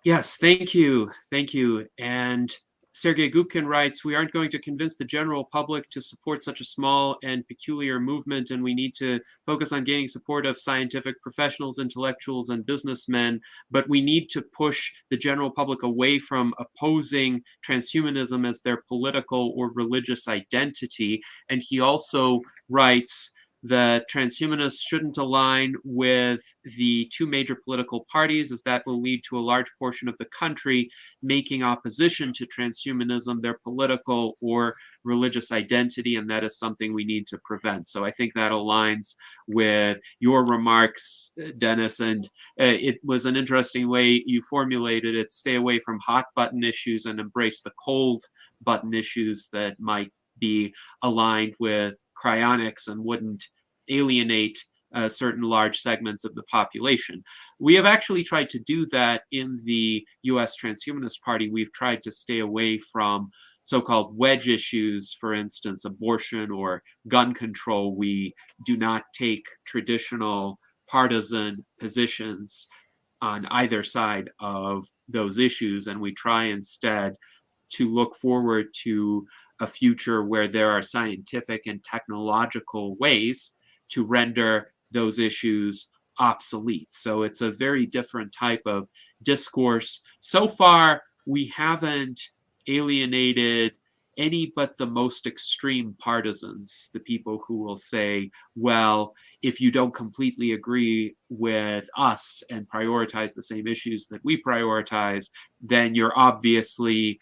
Yes, thank you. Thank you. And Sergei Gubkin writes, we aren't going to convince the general public to support such a small and peculiar movement, and we need to focus on gaining support of scientific professionals, intellectuals, and businessmen, but we need to push the general public away from opposing transhumanism as their political or religious identity. And he also writes that transhumanists shouldn't align with the two major political parties, as that will lead to a large portion of the country making opposition to transhumanism their political or religious identity, and that is something we need to prevent. So I think that aligns with your remarks, Dennis, and it was an interesting way you formulated it. Stay away from hot button issues and embrace the cold button issues that might be aligned with cryonics and wouldn't alienate certain large segments of the population. We have actually tried to do that in the U.S. Transhumanist Party. We've tried to stay away from so-called wedge issues, for instance, abortion or gun control. We do not take traditional partisan positions on either side of those issues, and we try instead to look forward to a future where there are scientific and technological ways to render those issues obsolete. So it's a very different type of discourse. So far, we haven't alienated any but the most extreme partisans, the people who will say, well, if you don't completely agree with us and prioritize the same issues that we prioritize, then you're obviously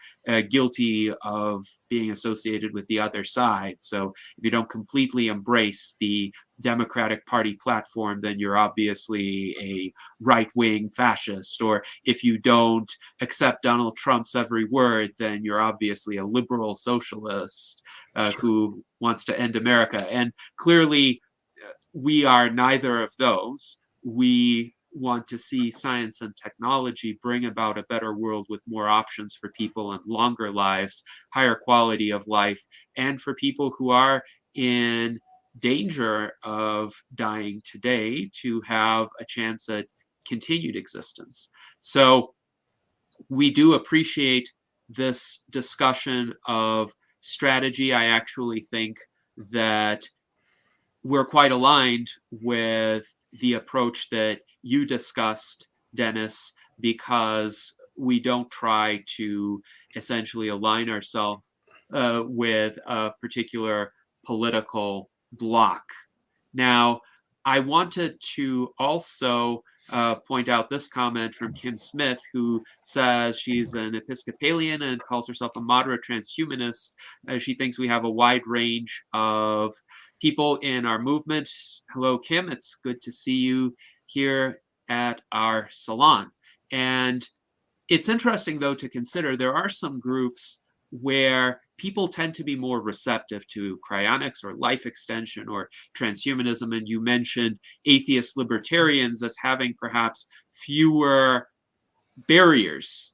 guilty of being associated with the other side. So if you don't completely embrace the Democratic Party platform, then you're obviously a right-wing fascist. Or if you don't accept Donald Trump's every word, then you're obviously a liberal socialist who wants to end America. And clearly, we are neither of those. We want to see science and technology bring about a better world with more options for people and longer lives, higher quality of life, and for people who are in danger of dying today to have a chance at continued existence. So we do appreciate this discussion of strategy. I actually think that we're quite aligned with the approach that you discussed, Dennis, because we don't try to essentially align ourselves with a particular political bloc. Now, I wanted to also point out this comment from Kim Smith, who says she's an Episcopalian and calls herself a moderate transhumanist. She thinks we have a wide range of people in our movement. Hello, Kim. It's good to see you here at our salon. And it's interesting, though, to consider there are some groups where people tend to be more receptive to cryonics or life extension or transhumanism. And you mentioned atheist libertarians as having perhaps fewer barriers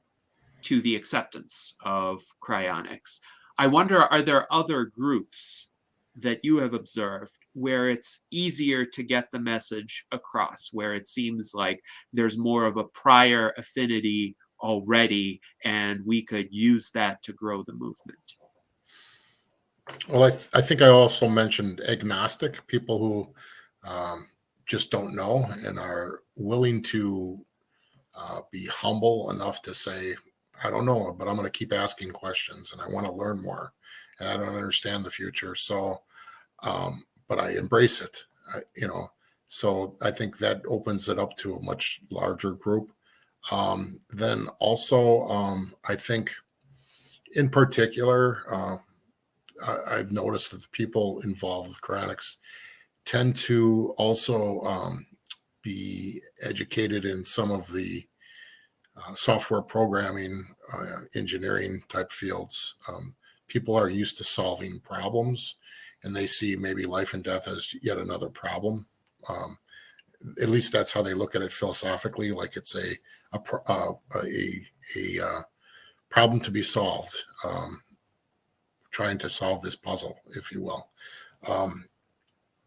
to the acceptance of cryonics. I wonder, are there other groups that you have observed where it's easier to get the message across, where it seems like there's more of a prior affinity already, and we could use that to grow the movement? Well, I think I also mentioned agnostic, people who just don't know and are willing to be humble enough to say, I don't know, but I'm going to keep asking questions and I want to learn more and I don't understand the future. So, but I embrace it, so I think that opens it up to a much larger group. Then also, I think in particular, I've noticed that the people involved with cryonics tend to also be educated in some of the software programming, engineering type fields. People are used to solving problems, and they see maybe life and death as yet another problem. At least that's how they look at it philosophically, like it's a problem to be solved. Trying to solve this puzzle, if you will.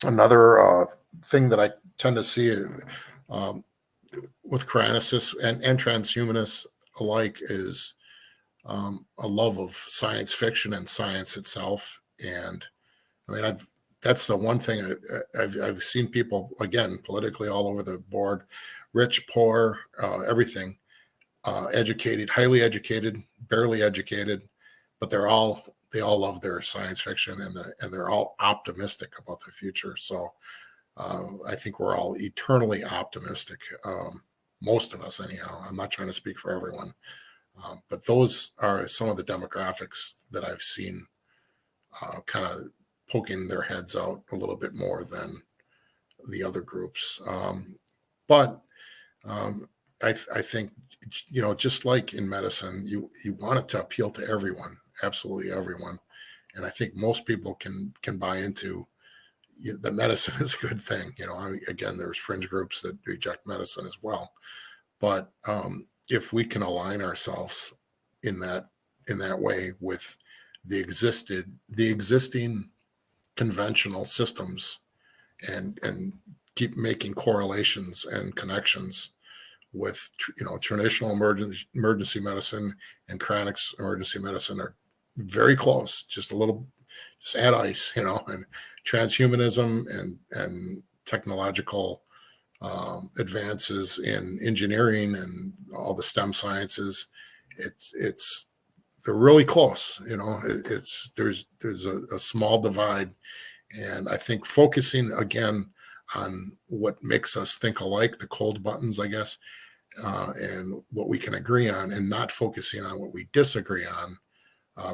Another thing that I tend to see with cryonicists and transhumanists alike is a love of science fiction and science itself. And I mean, that's the one thing I've seen people, again, politically all over the board, rich, poor, everything, educated, highly educated, barely educated, but they all love their science fiction and they're all optimistic about the future. So I think we're all eternally optimistic. Most of us, anyhow. I'm not trying to speak for everyone, but those are some of the demographics that I've seen kind of poking their heads out a little bit more than the other groups. But I think, just like in medicine, you want it to appeal to everyone, absolutely everyone. And I think most people can buy into the medicine is a good thing. Again, there's fringe groups that reject medicine as well. But if we can align ourselves in that way with the existing conventional systems and keep making correlations and connections with traditional emergency medicine and cryonics emergency medicine are very close, just add ice, and transhumanism and technological advances in engineering and all the STEM sciences. They're really close. There's a small divide, and I think focusing again on what makes us think alike, the cold buttons, I guess, and what we can agree on, and not focusing on what we disagree on.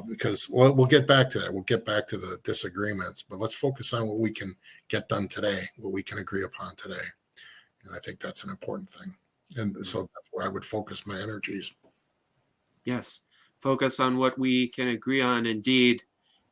Because we'll get back to that. We'll get back to the disagreements, but let's focus on what we can get done today, what we can agree upon today. And I think that's an important thing. And so that's where I would focus my energies. Yes, focus on what we can agree on. Indeed,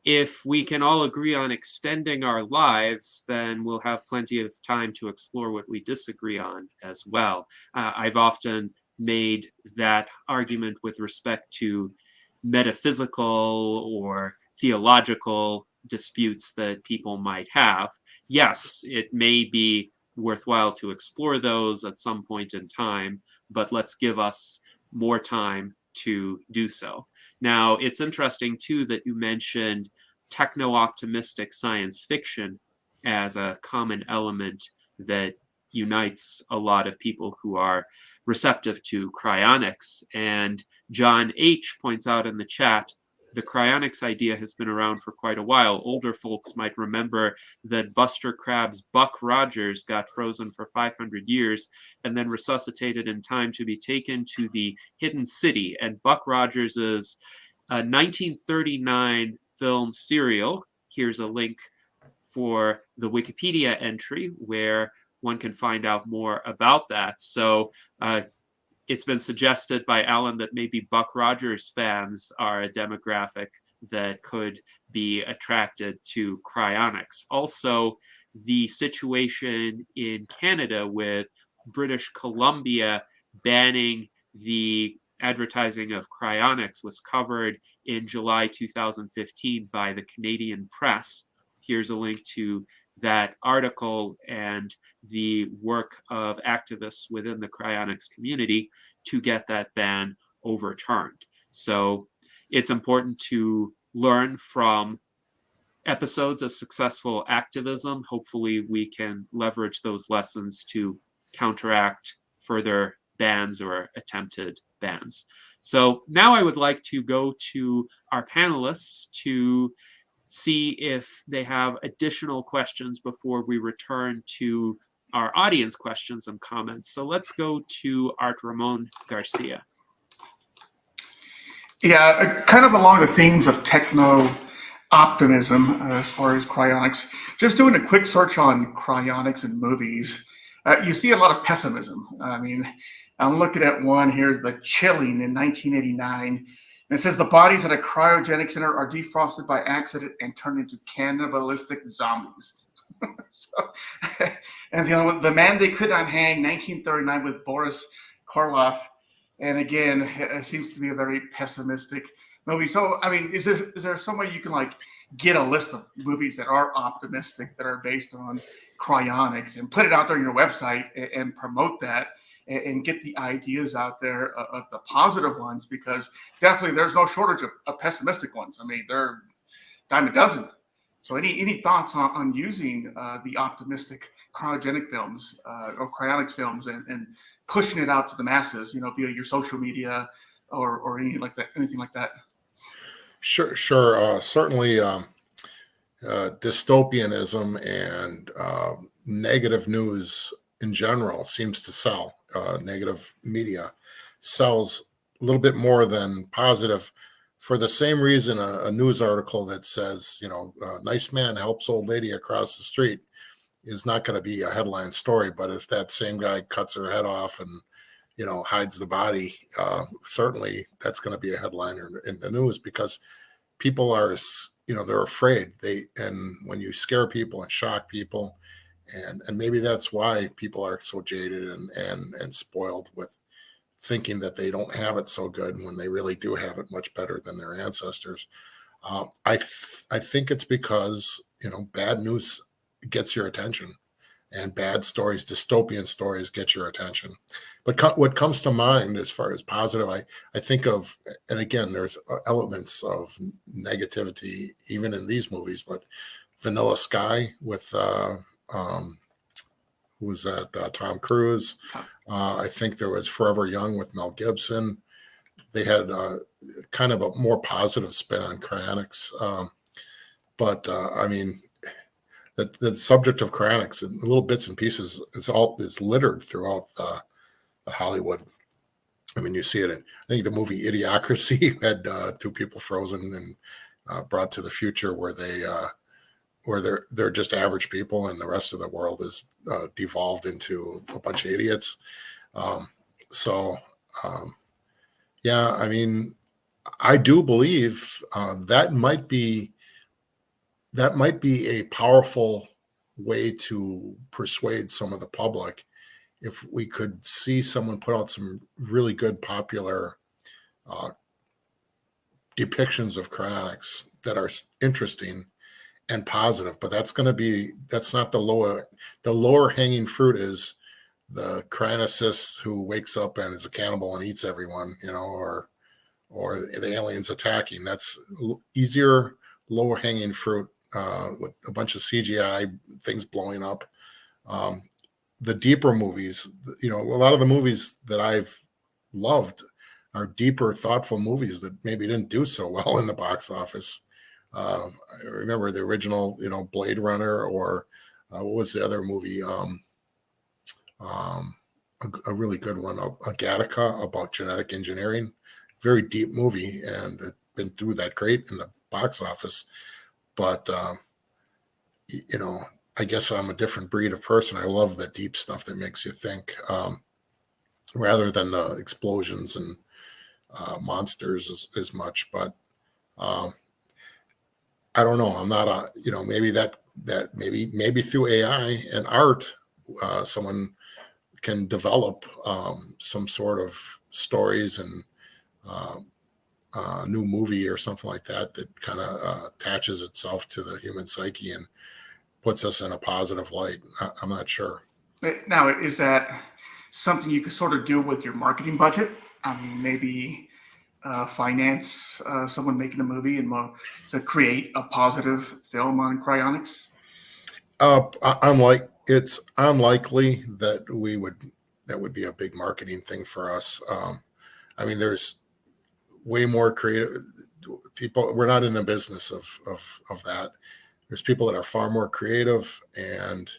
if we can all agree on extending our lives, then we'll have plenty of time to explore what we disagree on as well. I've often made that argument with respect to metaphysical or theological disputes that people might have. Yes, it may be worthwhile to explore those at some point in time, but let's give us more time to do so. Now, it's interesting too that you mentioned techno-optimistic science fiction as a common element that unites a lot of people who are receptive to cryonics. And John H. points out in the chat, the cryonics idea has been around for quite a while. Older folks might remember that Buster Crabbe's Buck Rogers got frozen for 500 years and then resuscitated in time to be taken to the hidden city. And Buck Rogers is a 1939 film serial. Here's a link for the Wikipedia entry where one can find out more about that. So it's been suggested by Alan that maybe Buck Rogers fans are a demographic that could be attracted to cryonics. Also, the situation in Canada with British Columbia banning the advertising of cryonics was covered in July 2015 by the Canadian Press. Here's a link to that article and the work of activists within the cryonics community to get that ban overturned. So it's important to learn from episodes of successful activism. Hopefully we can leverage those lessons to counteract further bans or attempted bans. So now I would like to go to our panelists to see if they have additional questions before we return to our audience questions and comments. So let's go to Art Ramon Garcia. Yeah, kind of along the themes of techno optimism as far as cryonics. Just doing a quick search on cryonics in movies, you see a lot of pessimism. I mean, I'm looking at one here, The Chilling in 1989. And it says the bodies at a cryogenic center are defrosted by accident and turned into cannibalistic zombies. And the Man They Could Not Hang, 1939, with Boris Karloff. And again, it seems to be a very pessimistic movie. So, I mean, is there some way you can get a list of movies that are optimistic, that are based on cryonics, and put it out there on your website and promote that and get the ideas out there of the positive ones? Because definitely there's no shortage of pessimistic ones. I mean, they're a dime a dozen. So any thoughts on using the optimistic cryogenic films or cryonics films and pushing it out to the masses, via your social media or anything like that? Sure. Certainly dystopianism and negative news in general seems to sell. Negative media sells a little bit more than positive, for the same reason a news article that says, nice man helps old lady across the street is not going to be a headline story. But if that same guy cuts her head off and, hides the body, certainly that's going to be a headliner in the news, because people are, they're afraid. And when you scare people and shock people, and maybe that's why people are so jaded and spoiled with thinking that they don't have it so good when they really do have it much better than their ancestors. I think it's because, bad news gets your attention. and bad stories, dystopian stories get your attention. But what comes to mind as far as positive, I think of, and again, there's elements of negativity even in these movies, but Vanilla Sky with who was that? Tom Cruise. I think there was Forever Young with Mel Gibson. They had kind of a more positive spin on cryonics. But I mean, the subject of cryonics and little bits and pieces is littered throughout the Hollywood. I mean, you see it in, I think, the movie Idiocracy had two people frozen and brought to the future where they're just average people and the rest of the world is devolved into a bunch of idiots. Yeah, I mean, I do believe that might be a powerful way to persuade some of the public if we could see someone put out some really good popular depictions of cryonics that are interesting and positive. But that's not the lower hanging fruit is the cryonicist who wakes up and is a cannibal and eats everyone, or the aliens attacking. That's easier, lower hanging fruit with a bunch of CGI things blowing up. The deeper movies, a lot of the movies that I've loved are deeper, thoughtful movies that maybe didn't do so well in the box office. I remember the original, Blade Runner, or what was the other movie? A really good one, Gattaca, about genetic engineering. Very deep movie, and it didn't do that great in the box office. But I guess I'm a different breed of person. I love the deep stuff that makes you think, rather than the explosions and monsters as much. But I don't know. I'm not maybe maybe through AI and art, someone can develop some sort of stories and new movie or something like that kind of attaches itself to the human psyche and puts us in a positive light. I'm not sure. Now, is that something you could sort of do with your marketing budget? I mean, maybe finance someone making a movie and to create a positive film on cryonics? It's unlikely that that would be a big marketing thing for us. I mean, there's way more creative people. We're not in the business of that. There's people that are far more creative and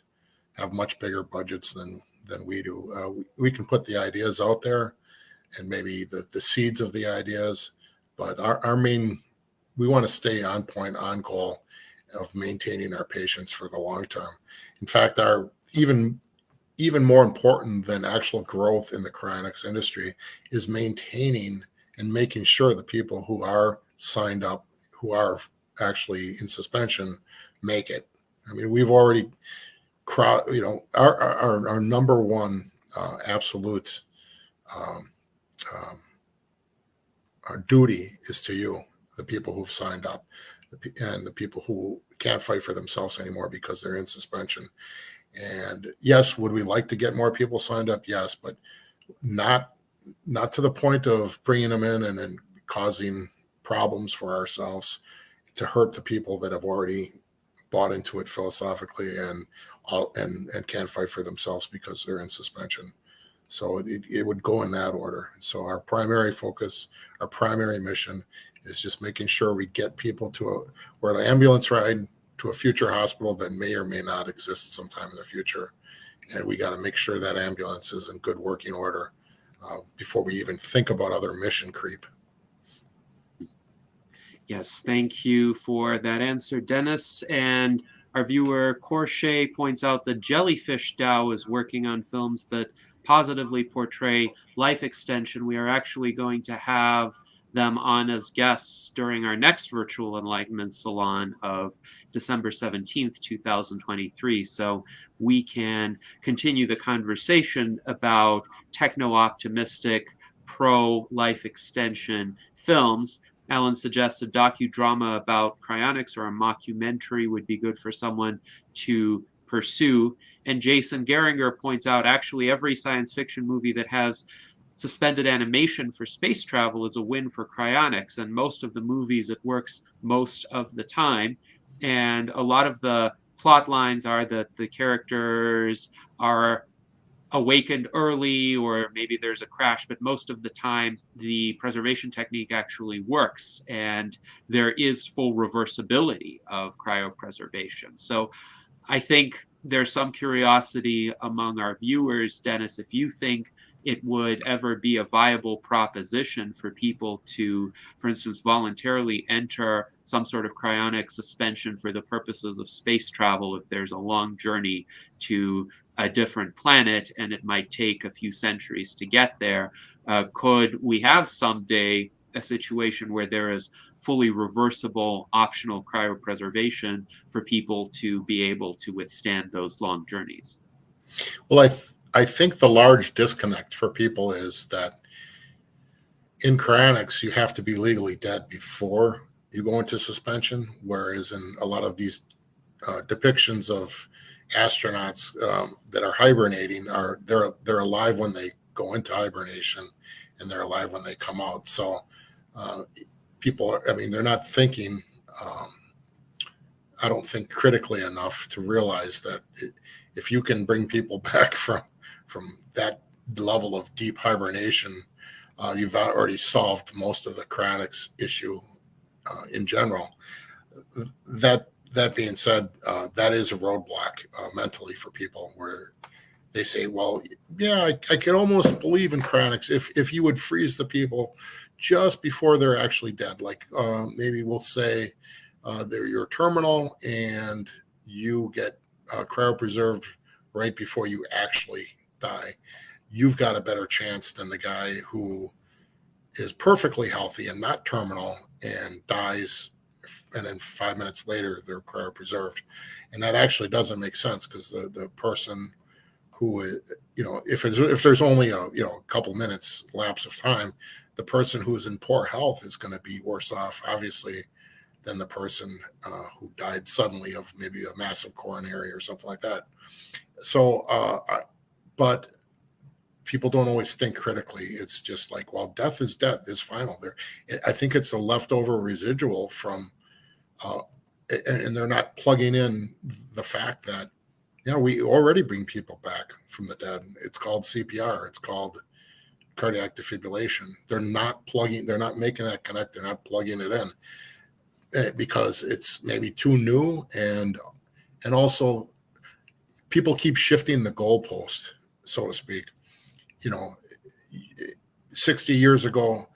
have much bigger budgets than we do. We can put the ideas out there and maybe the seeds of the ideas, but our main, we want to stay on point, on goal of maintaining our patients for the long term. In fact, our even more important than actual growth in the cryonics industry is maintaining and making sure the people who are signed up, who are actually in suspension, make it. I mean, we've already, our number one absolute our duty is to you, the people who've signed up, and the people who can't fight for themselves anymore because they're in suspension. And yes, would we like to get more people signed up? Yes, but not to the point of bringing them in and then causing problems for ourselves to hurt the people that have already bought into it philosophically and can't fight for themselves because they're in suspension. So it would go in that order. So our primary focus, our primary mission is just making sure we get people where the ambulance ride to a future hospital that may or may not exist sometime in the future. And we got to make sure that ambulance is in good working order before we even think about other mission creep. Yes, thank you for that answer, Dennis. And our viewer, Corche, points out that Jellyfish DAO is working on films that positively portray life extension. We are actually going to have them on as guests during our next virtual Enlightenment Salon of December 17th, 2023. So we can continue the conversation about techno-optimistic, pro-life extension films. Alan suggests a docudrama about cryonics or a mockumentary would be good for someone to pursue. And Jason Geringer points out actually every science fiction movie that has suspended animation for space travel is a win for cryonics. And most of the movies, it works most of the time. And a lot of the plot lines are that the characters are awakened early, or maybe there's a crash, but most of the time the preservation technique actually works, and there is full reversibility of cryopreservation. So I think there's some curiosity among our viewers, Dennis, if you think it would ever be a viable proposition for people to, for instance, voluntarily enter some sort of cryonic suspension for the purposes of space travel if there's a long journey to a different planet and it might take a few centuries to get there. Could we have someday a situation where there is fully reversible optional cryopreservation for people to be able to withstand those long journeys? Well, I think the large disconnect for people is that in cryonics, you have to be legally dead before you go into suspension, whereas in a lot of these depictions of astronauts that are hibernating, they're alive when they go into hibernation, and they're alive when they come out. So people, I mean, they're not thinking, I don't think, critically enough to realize that if you can bring people back from that level of deep hibernation, you've already solved most of the cryonics issue in general. That being said, that is a roadblock mentally for people, where they say, well, yeah, I could almost believe in cryonics if you would freeze the people just before they're actually dead. Like maybe we'll say you're terminal and you get cryopreserved right before you actually die. You've got a better chance than the guy who is perfectly healthy and not terminal and dies, and then 5 minutes later they're cryopreserved. And that actually doesn't make sense, because the person who, if there's only a couple minutes lapse of time, the person who is in poor health is going to be worse off, obviously, than the person who died suddenly of maybe a massive coronary or something like that. So, but people don't always think critically. It's just like, well, death is death, is final. I think it's a leftover residual from, and they're not plugging in the fact that, we already bring people back from the dead. It's called CPR. It's called cardiac defibrillation. They're not making that connect. They're not plugging it in because it's maybe too new, and also people keep shifting the goalpost, so to speak. 60 years ago,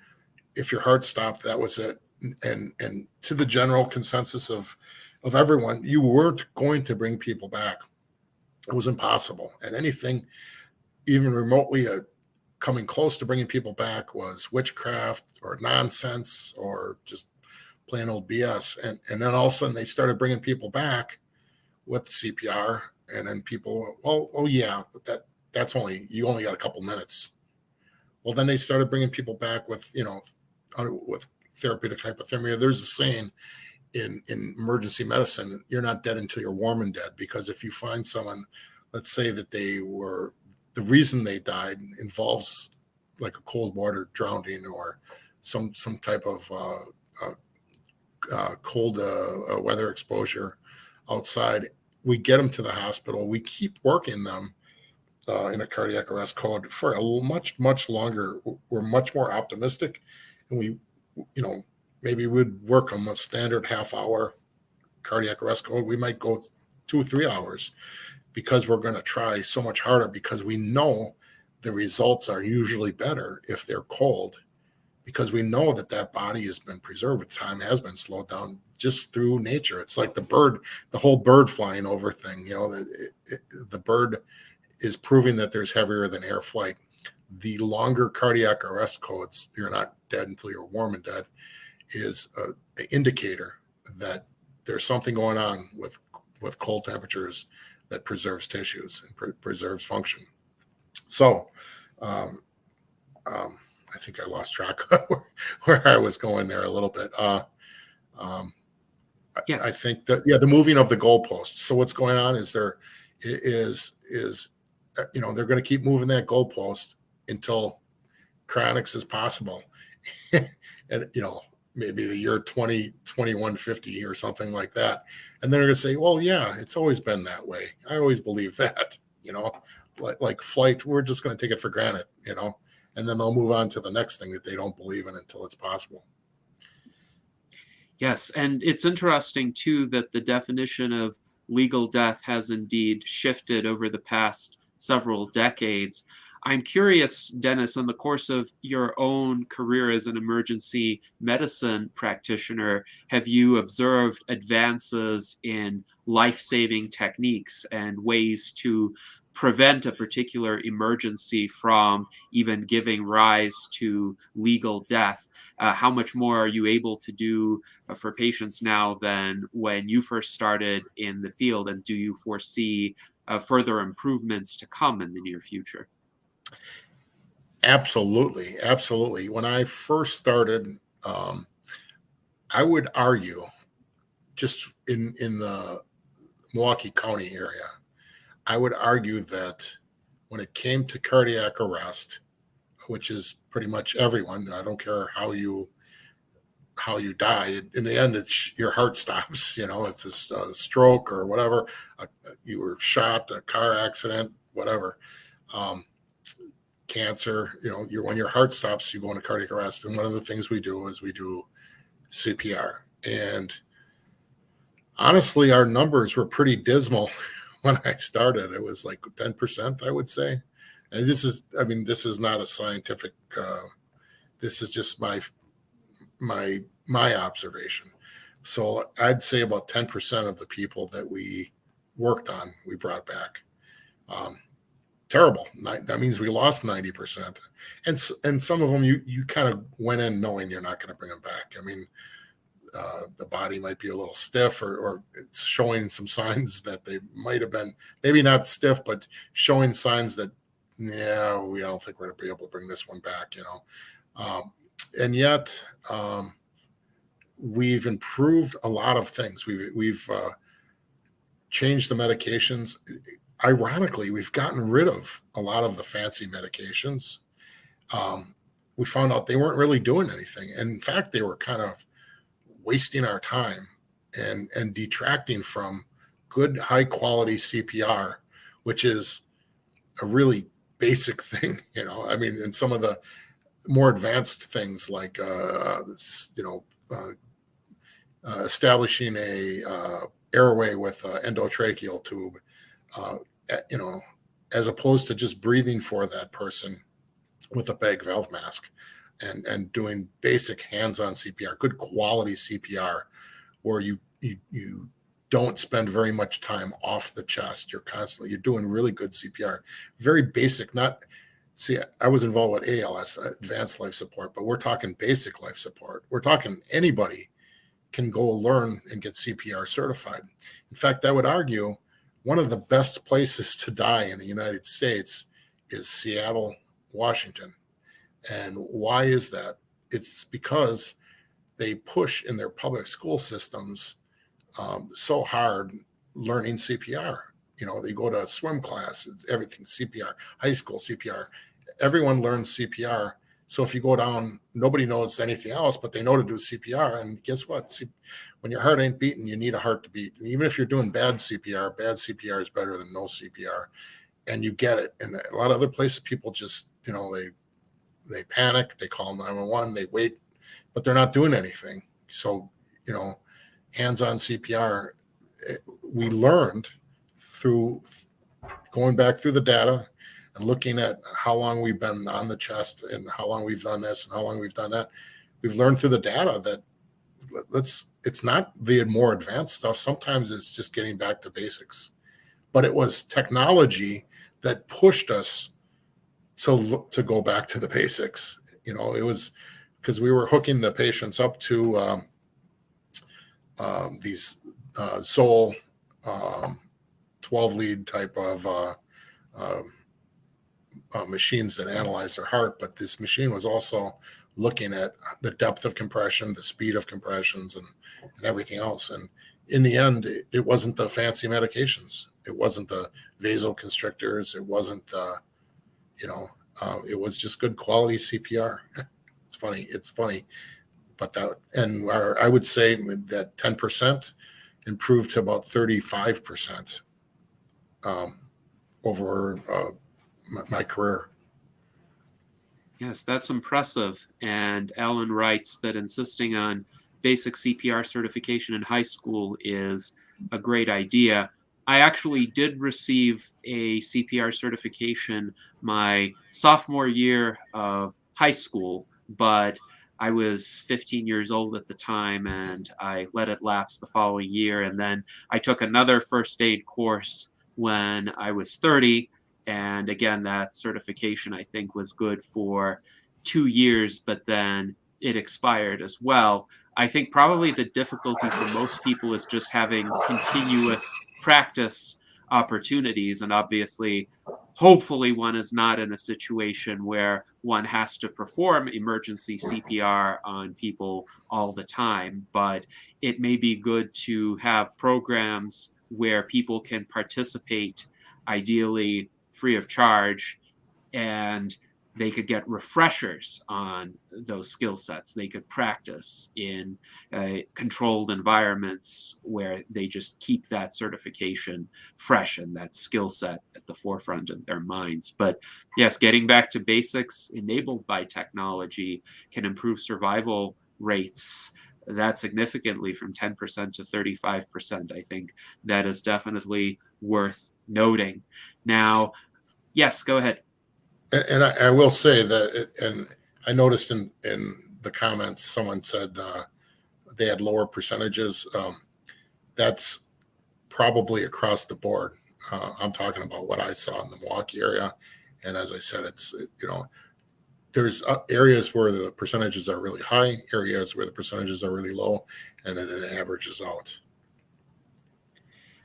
if your heart stopped, that was it. And to the general consensus of everyone, you weren't going to bring people back. It was impossible. And anything even remotely coming close to bringing people back was witchcraft or nonsense or just plain old BS. And then all of a sudden they started bringing people back with CPR, and then people, oh yeah, but that's you only got a couple minutes. Well, then they started bringing people back with with therapeutic hypothermia. There's a saying in emergency medicine: you're not dead until you're warm and dead. Because if you find someone, let's say that the reason they died involves like a cold water drowning or some type of cold weather exposure outside, we get them to the hospital. We keep working them in a cardiac arrest code for a much longer. We're much more optimistic, and we, maybe we'd work them a standard half-hour cardiac arrest code. We might go 2 or 3 hours, because we're going to try so much harder, because we know the results are usually better if they're cold, because we know that body has been preserved. Time has been slowed down just through nature. It's like the whole bird flying over thing. The bird is proving that there's heavier than air flight. The longer cardiac arrest codes, you're not dead until you're warm and dead, is an indicator that there's something going on with cold temperatures that preserves tissues and preserves function. So I think I lost track of where I was going there a little bit. Yes. I think that, the moving of the goalposts. So what's going on is is they're going to keep moving that goalpost until cryonics is possible. And maybe the year 2150 or something like that. And they're going to say, well, yeah, it's always been that way. I always believe that, like flight, we're just going to take it for granted, and then they'll move on to the next thing that they don't believe in until it's possible. Yes, and it's interesting, too, that the definition of legal death has indeed shifted over the past several decades. I'm curious, Dennis, in the course of your own career as an emergency medicine practitioner, have you observed advances in life-saving techniques and ways to prevent a particular emergency from even giving rise to legal death? How much more are you able to do for patients now than when you first started in the field? And do you foresee further improvements to come in the near future? Absolutely. Absolutely. When I first started, I would argue just in the Milwaukee County area, I would argue that when it came to cardiac arrest, which is pretty much everyone, I don't care how you die. In the end, it's your heart stops. It's a stroke or whatever. You were shot, a car accident, whatever. Cancer. When your heart stops, you go into cardiac arrest. And one of the things we do is we do CPR. And honestly, our numbers were pretty dismal when I started. It was like 10%, I would say. And this is not a scientific. This is just my observation. So I'd say about 10% of the people that we worked on, we brought back. Terrible. That means we lost 90%. And some of them you kind of went in knowing you're not going to bring them back. The body might be a little stiff or it's showing some signs that they might have been maybe not stiff, but showing signs that, yeah, we don't think we're going to be able to bring this one back, and yet we've improved a lot of things. We've changed the medications. Ironically, we've gotten rid of a lot of the fancy medications. We found out they weren't really doing anything. And in fact, they were kind of wasting our time and detracting from good, high quality CPR, which is a really basic thing, and some of the more advanced things like, establishing a airway with endotracheal tube, as opposed to just breathing for that person with a bag valve mask and doing basic hands-on CPR, good quality CPR, where you don't spend very much time off the chest. You're doing really good CPR, very basic. I was involved with ALS, Advanced Life Support, but we're talking basic life support. We're talking anybody can go learn and get CPR certified. In fact, I would argue one of the best places to die in the United States is Seattle, Washington. And why is that? It's because they push in their public school systems so hard learning CPR. They go to a swim class, everything CPR, high school CPR. Everyone learns CPR. So if you go down, nobody knows anything else, but they know to do CPR. And guess what? When your heart ain't beating, you need a heart to beat. And even if you're doing bad CPR is better than no CPR. And you get it. And a lot of other places, people just, they panic, they call 911, they wait, but they're not doing anything. So, hands-on CPR, we learned through going back through the data and looking at how long we've been on the chest and how long we've done this and how long we've done that. We've learned through the data that it's not the more advanced stuff. Sometimes it's just getting back to basics, but it was technology that pushed us to go back to the basics. It was because we were hooking the patients up to these Zoll 12 lead type of machines that analyze their heart. But this machine was also looking at the depth of compression, the speed of compressions, and everything else. And in the end, it wasn't the fancy medications. It wasn't the vasoconstrictors. It wasn't the, it was just good quality CPR. It's funny, but I would say that 10% improved to about 35% over my career. Yes, that's impressive. And Alan writes that insisting on basic CPR certification in high school is a great idea. I actually did receive a CPR certification my sophomore year of high school, but I was 15 years old at the time and I let it lapse the following year. And then I took another first aid course when I was 30. And again, that certification, I think, was good for 2 years, but then it expired as well. I think probably the difficulty for most people is just having continuous practice opportunities. And obviously, hopefully, one is not in a situation where one has to perform emergency CPR on people all the time. But it may be good to have programs where people can participate, ideally free of charge, and they could get refreshers on those skill sets. They could practice in controlled environments where they just keep that certification fresh and that skill set at the forefront of their minds. But yes, getting back to basics enabled by technology can improve survival rates that significantly from 10% to 35%. I think that is definitely worth noting. Now, yes, go ahead. And I will say that, and I noticed in the comments, someone said they had lower percentages. That's probably across the board. I'm talking about what I saw in the Milwaukee area. And as I said, there's areas where the percentages are really high, areas where the percentages are really low, and then it averages out.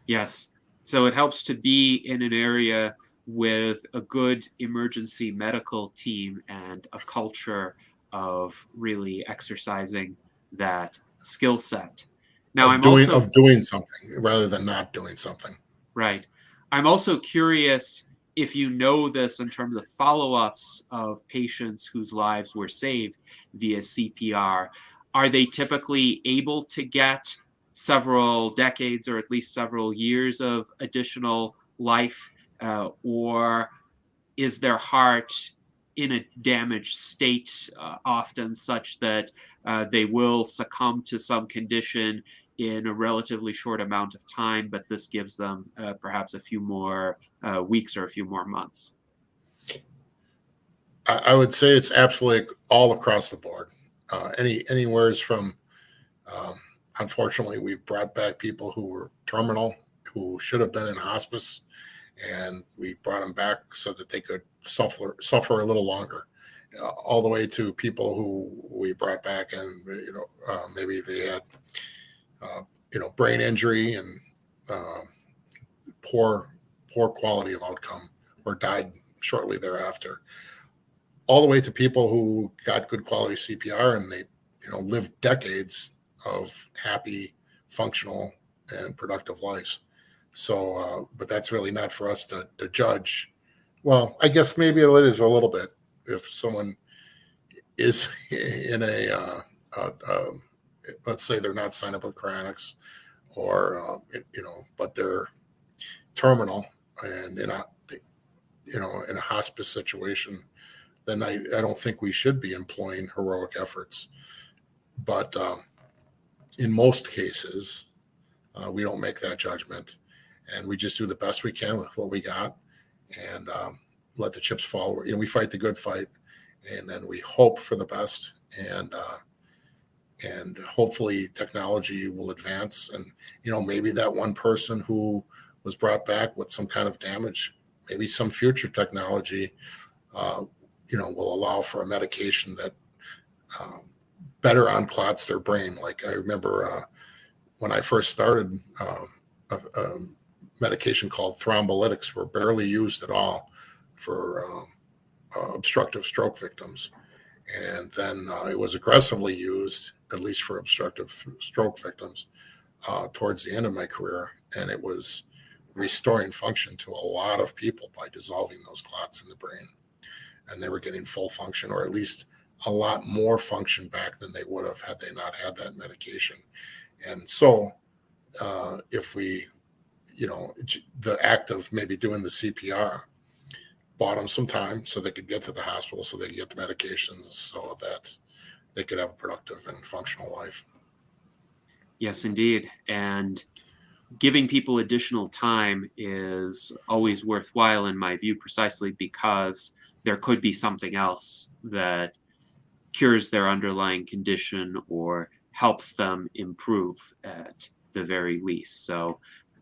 Yes. So it helps to be in an area with a good emergency medical team and a culture of really exercising that skill set. Now, of doing something rather than not doing something. Right. I'm also curious if you know this in terms of follow-ups of patients whose lives were saved via CPR. Are they typically able to get several decades or at least several years of additional life, or is their heart in a damaged state often such that they will succumb to some condition in a relatively short amount of time, but this gives them perhaps a few more weeks or a few more months? I would say it's absolutely all across the board. Anywhere's from, unfortunately, we've brought back people who were terminal, who should have been in hospice, and we brought them back so that they could suffer a little longer, all the way to people who we brought back and maybe they had brain injury and poor quality of outcome or died shortly thereafter, all the way to people who got good quality CPR and they lived decades of happy, functional, and productive lives. So, but that's really not for us to judge. Well, I guess maybe it is a little bit if someone is in let's say they're not signed up with Cryonics, or but they're terminal and in a hospice situation, then I don't think we should be employing heroic efforts. But in most cases, we don't make that judgment. And we just do the best we can with what we got and let the chips fall. We fight the good fight, and then we hope for the best. And hopefully technology will advance. And, maybe that one person who was brought back with some kind of damage, maybe some future technology, will allow for a medication that better unclots their brain. Like I remember when I first started, a medication called thrombolytics were barely used at all for obstructive stroke victims. And then it was aggressively used, at least for obstructive stroke victims, towards the end of my career. And it was restoring function to a lot of people by dissolving those clots in the brain. And they were getting full function, or at least a lot more function back than they would have had they not had that medication. And so if we, the act of maybe doing the CPR bought them some time so they could get to the hospital, so they could get the medications, so that they could have a productive and functional life. Yes, indeed. And giving people additional time is always worthwhile in my view, precisely because there could be something else that cures their underlying condition or helps them improve at the very least. So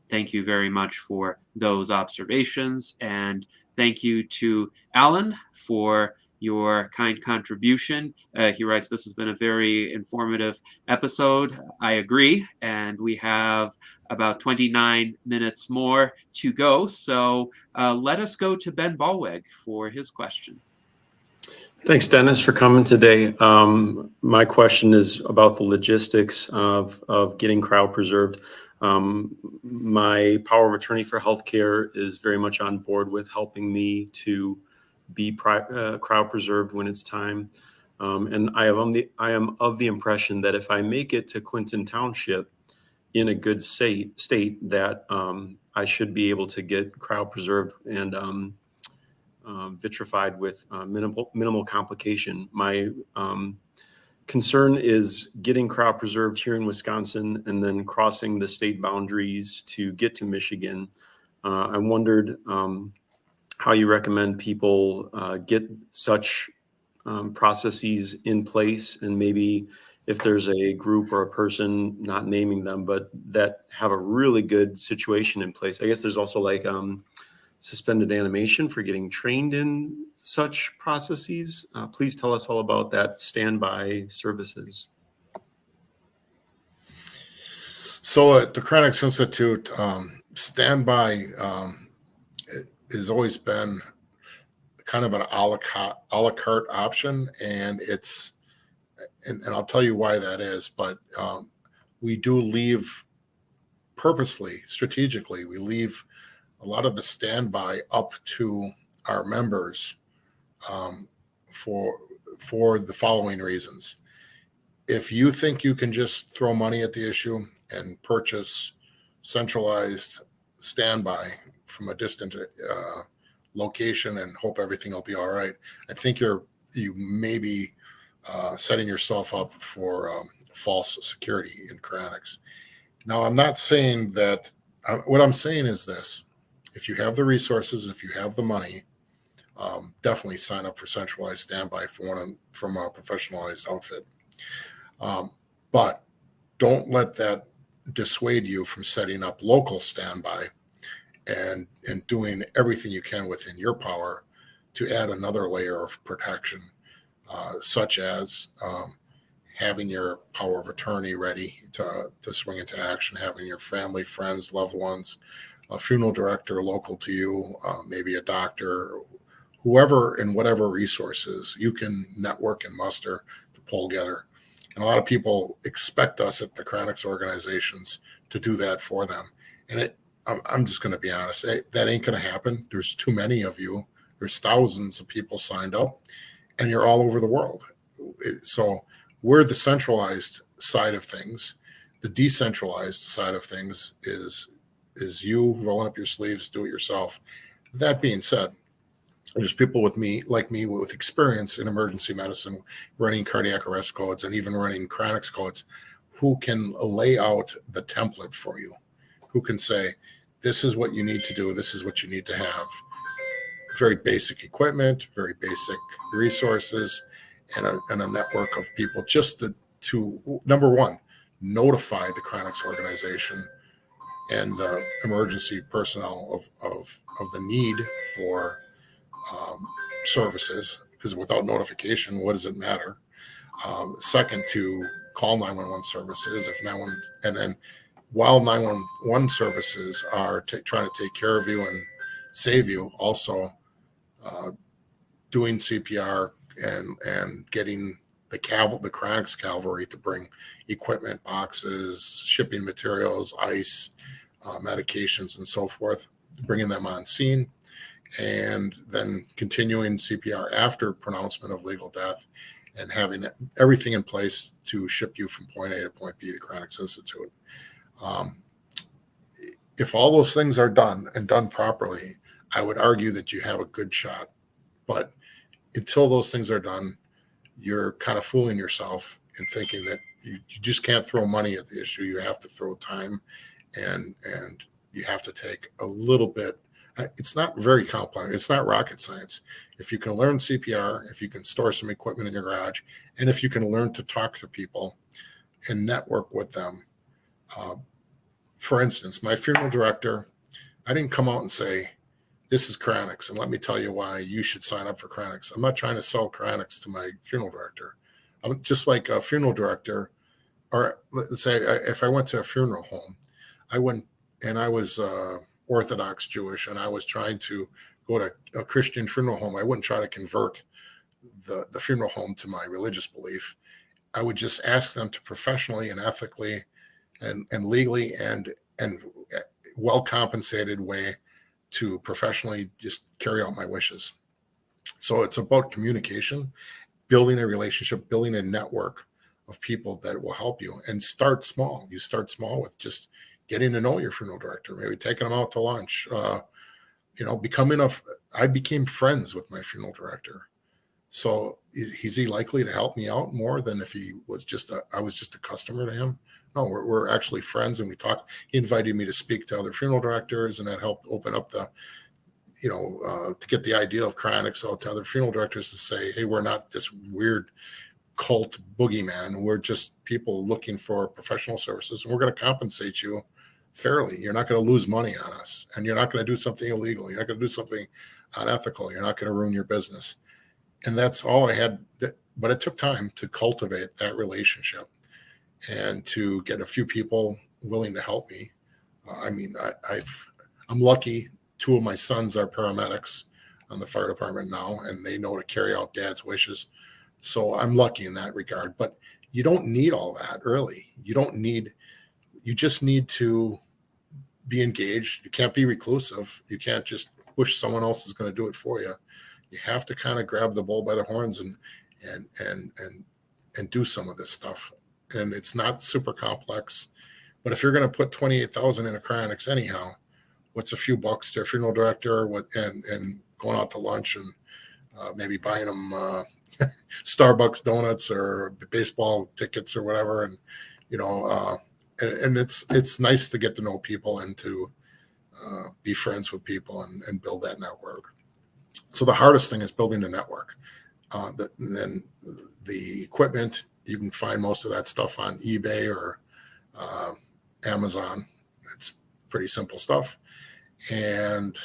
thank you very much for those observations. And thank you to Alan for your kind contribution. He writes, this has been a very informative episode. I agree. And we have about 29 minutes more to go. So let us go to Ben Ballweg for his question. Thanks, Dennis, for coming today. My question is about the logistics of getting cryopreserved. My power of attorney for healthcare is very much on board with helping me to be cryopreserved when it's time. And I am of the impression that if I make it to Clinton Township in a good state that I should be able to get cryopreserved and vitrified with minimal complication. My concern is getting cryopreserved here in Wisconsin and then crossing the state boundaries to get to Michigan. I wondered how you recommend people get such processes in place, and maybe if there's a group or a person, not naming them, but that have a really good situation in place. I guess there's also like suspended animation for getting trained in such processes. Please tell us all about that standby services. So at the Cryonics Institute, standby has always been kind of an a la carte option, and and I'll tell you why that is, but we do leave purposely, strategically, we leave a lot of the standby up to our members for the following reasons. If you think you can just throw money at the issue and purchase centralized standby from a distant location and hope everything will be all right, I think you may be setting yourself up for false security in cryonics. Now, I'm not saying that. What I'm saying is this: if you have the resources, if you have the money, definitely sign up for centralized standby from a professionalized outfit. But don't let that dissuade you from setting up local standby and doing everything you can within your power to add another layer of protection, such as having your power of attorney ready to swing into action, having your family, friends, loved ones, a funeral director local to you, maybe a doctor, whoever and whatever resources you can network and muster to pull together. And a lot of people expect us at the Cryonics organizations to do that for them. And I'm just going to be honest, that ain't going to happen. There's too many of you. There's thousands of people signed up, and you're all over the world. So we're the centralized side of things. The decentralized side of things is you rolling up your sleeves, do it yourself. That being said, there's people like me with experience in emergency medicine, running cardiac arrest codes and even running cryonics codes, who can lay out the template for you, who can say, this is what you need to do, this is what you need to have. Very basic equipment, very basic resources, and a network of people just to number one, notify the Cryonics organization and the emergency personnel of the need for services, because without notification, what does it matter? Second, to call 911 services and then while 911 services are trying to take care of you and save you, also doing CPR and getting the Cryonics cavalry to bring equipment, boxes, shipping materials, ice, medications and so forth, bringing them on scene, and then continuing CPR after pronouncement of legal death, and having everything in place to ship you from point A to point B, the Cryonics Institute. If all those things are done and done properly, I would argue that you have a good shot. But until those things are done, you're kind of fooling yourself in thinking that you just can't throw money at the issue. You have to throw time, and you have to take a little bit. It's not very complex. It's not rocket science. If you can learn CPR, if you can store some equipment in your garage, and if you can learn to talk to people and network with them. For instance, my funeral director, I didn't come out and say, this is Cryonics, and let me tell you why you should sign up for Cryonics. I'm not trying to sell Cryonics to my funeral director. I'm just like a funeral director, or let's say if I went to a funeral home, I went and I was Orthodox Jewish, and I was trying to go to a Christian funeral home. I wouldn't try to convert the funeral home to my religious belief. I would just ask them to professionally and ethically and legally and well compensated way to professionally just carry out my wishes. So it's about communication, building a relationship, building a network of people that will help you, and start small. You start small with just getting to know your funeral director, maybe taking them out to lunch, I became friends with my funeral director. So is he likely to help me out more than if he was I was just a customer to him? No, we're actually friends, and we talk. He invited me to speak to other funeral directors, and that helped open up to get the idea of Cryonics out to other funeral directors to say, hey, we're not this weird cult boogeyman. We're just people looking for professional services, and we're going to compensate you fairly. You're not going to lose money on us, and you're not going to do something illegal. You're not going to do something unethical. You're not going to ruin your business. And that's all I had. But it took time to cultivate that relationship and to get a few people willing to help me. I'm lucky. 2 of my sons are paramedics on the fire department now, and they know to carry out Dad's wishes. So I'm lucky in that regard. But you don't need all that really. You just need to be engaged. You can't be reclusive. You can't just wish someone else is going to do it for you. You have to kind of grab the bull by the horns and do some of this stuff. And it's not super complex. But if you're going to put $28,000 in a Cryonics anyhow, what's a few bucks to a funeral director and going out to lunch and maybe buying them Starbucks donuts or baseball tickets or whatever, and and it's nice to get to know people and to be friends with people and build that network. So the hardest thing is building a network. And then the equipment, you can find most of that stuff on eBay or Amazon. It's pretty simple stuff. And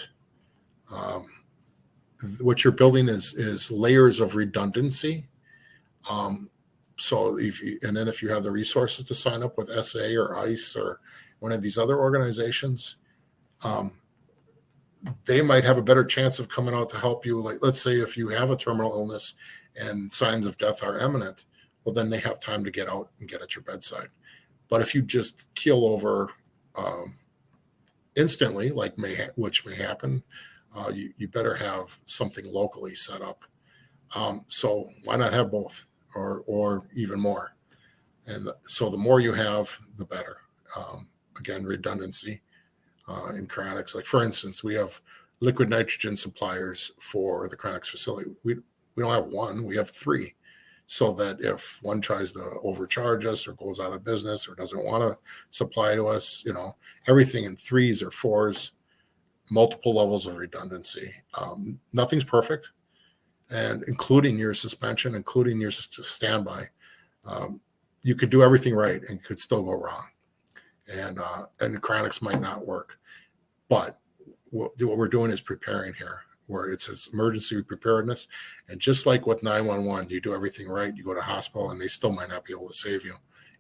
what you're building is layers of redundancy. So if you have the resources to sign up with SA or ICE or one of these other organizations, they might have a better chance of coming out to help you. Like, let's say if you have a terminal illness and signs of death are imminent, well, then they have time to get out and get at your bedside. But if you just keel over instantly, which may happen, you better have something locally set up. So why not have both or even more? And so the more you have, the better. Again, redundancy in Cryonics. Like, for instance, we have liquid nitrogen suppliers for the Cryonics facility. We don't have one, we have 3. So that if one tries to overcharge us or goes out of business or doesn't want to supply to us, everything in 3s or 4s, multiple levels of redundancy. Nothing's perfect, and including your suspension, including your standby. You could do everything right and could still go wrong. And Cryonics might not work. But what we're doing is preparing here, where it says emergency preparedness. And just like with 911, you do everything right, you go to hospital, and they still might not be able to save you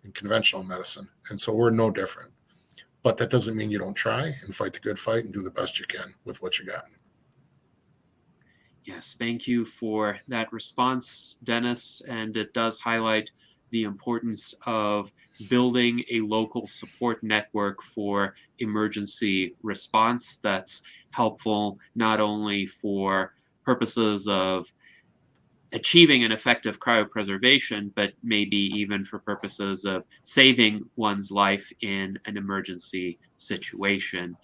in conventional medicine. And so we're no different. But that doesn't mean you don't try and fight the good fight and do the best you can with what you got. Yes, thank you for that response, Dennis. And it does highlight the importance of building a local support network for emergency response that's helpful not only for purposes of achieving an effective cryopreservation, but maybe even for purposes of saving one's life in an emergency situation.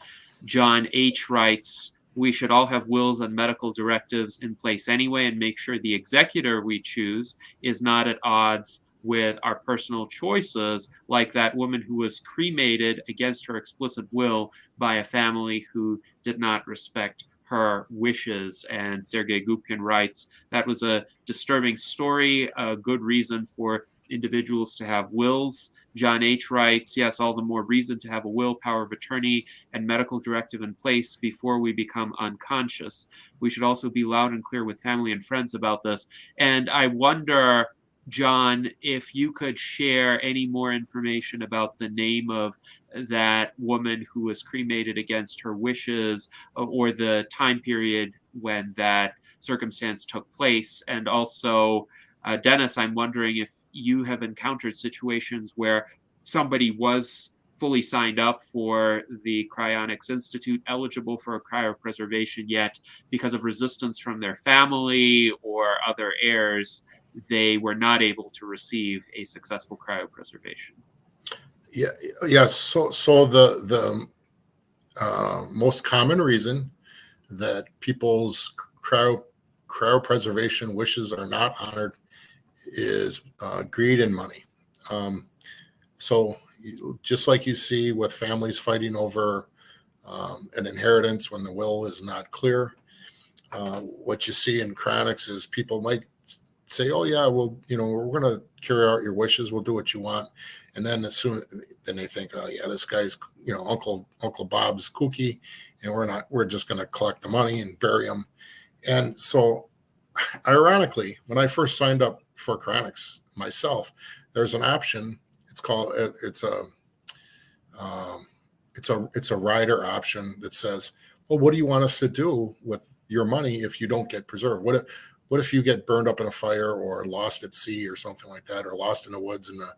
John H. writes, we should all have wills and medical directives in place anyway and make sure the executor we choose is not at odds with our personal choices, like that woman who was cremated against her explicit will by a family who did not respect her wishes. And Sergei Gubkin writes, that was a disturbing story, a good reason for individuals to have wills. John H. writes, yes, all the more reason to have a will, power of attorney, and medical directive in place before we become unconscious. We should also be loud and clear with family and friends about this. And I wonder, John, if you could share any more information about the name of that woman who was cremated against her wishes, or the time period when that circumstance took place. And also, Dennis, I'm wondering if you have encountered situations where somebody was fully signed up for the Cryonics Institute, eligible for a cryopreservation, yet because of resistance from their family or other heirs, they were not able to receive a successful cryopreservation. Yeah, yes. So the most common reason that people's cryopreservation wishes are not honored is greed and money. So just like you see with families fighting over an inheritance when the will is not clear, what you see in cryonics is people might say, oh yeah, well, we're going to carry out your wishes. We'll do what you want. And then then they think, oh yeah, this guy's, Uncle Bob's kooky, and we're just going to collect the money and bury him. And so ironically, when I first signed up for cryonics myself, there's an option. It's a rider option that says, well, what do you want us to do with your money if you don't get preserved? What if you get burned up in a fire or lost at sea or something like that, or lost in the woods and the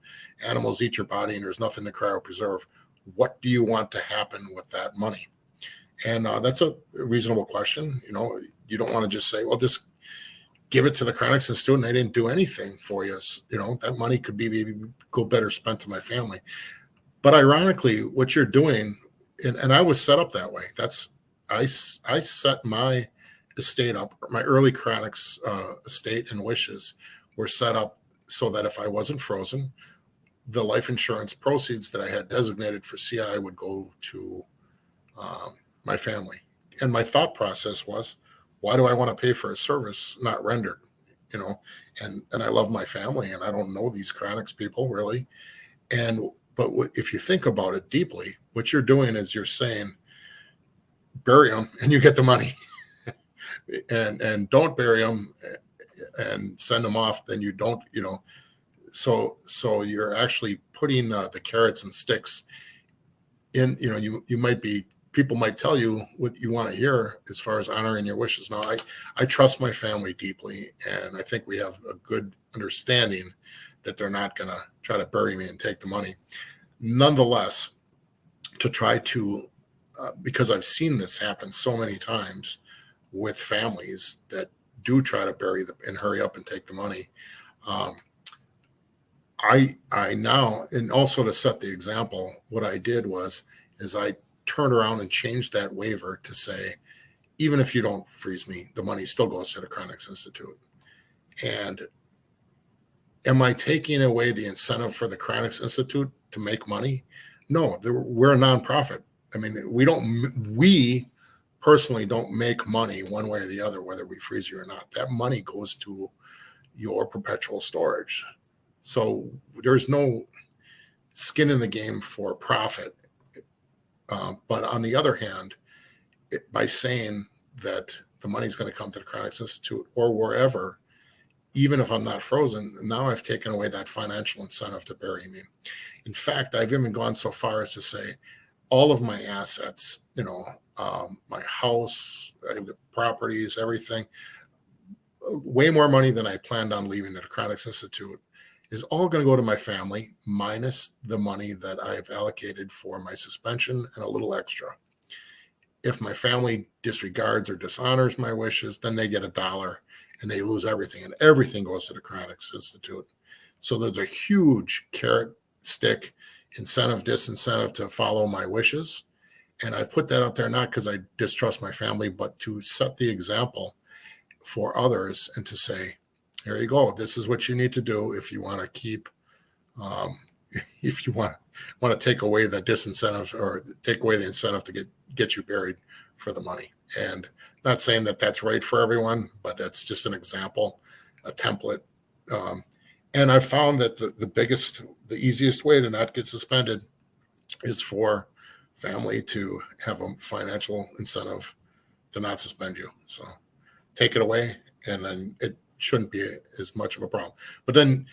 animals eat your body and there's nothing to cryopreserve? What do you want to happen with that money? And that's a reasonable question. You don't want to just say, well, just give it to the Cryonics Institute and they didn't do anything for you. That money could be maybe go better spent to my family. But ironically, what you're doing, and I was set up that way. I set my estate up. My early Cryonics estate and wishes were set up so that if I wasn't frozen, the life insurance proceeds that I had designated for CI would go to my family. And my thought process was, why do I want to pay for a service not rendered? And I love my family, and I don't know these Cryonics people really. But if you think about it deeply, what you're doing is you're saying, bury them and you get the money. and don't bury them and send them off, then you don't, so you're actually putting the carrots and sticks in. People might tell you what you want to hear as far as honoring your wishes. Now, I trust my family deeply, and I think we have a good understanding that they're not going to try to bury me and take the money. Nonetheless, to try to, because I've seen this happen so many times with families that do try to bury them and hurry up and take the money. I now, and also to set the example, what I did is I turned around and changed that waiver to say, even if you don't freeze me, the money still goes to the Cryonics Institute. And am I taking away the incentive for the Cryonics Institute to make money? No, we're a nonprofit. I mean, we personally don't make money one way or the other, whether we freeze you or not. That money goes to your perpetual storage. So there's no skin in the game for profit. But on the other hand, by saying that the money's going to come to the Cryonics Institute or wherever, even if I'm not frozen, now I've taken away that financial incentive to bury me. In fact, I've even gone so far as to say all of my assets, my house, properties, everything, way more money than I planned on leaving at the Cryonics Institute, is all going to go to my family minus the money that I've allocated for my suspension and a little extra. If my family disregards or dishonors my wishes, then they get $1 and they lose everything, and everything goes to the Cryonics Institute. So there's a huge carrot, stick, incentive, disincentive to follow my wishes. And I put that out there not because I distrust my family, but to set the example for others and to say, here you go. This is what you need to do if you want to keep, if you want to take away the disincentives or take away the incentive to get you buried for the money. And not saying that that's right for everyone, but that's just an example, a template. And I found that the easiest way to not get suspended is for family to have a financial incentive to not suspend you. So take it away, and then it shouldn't be as much of a problem. But then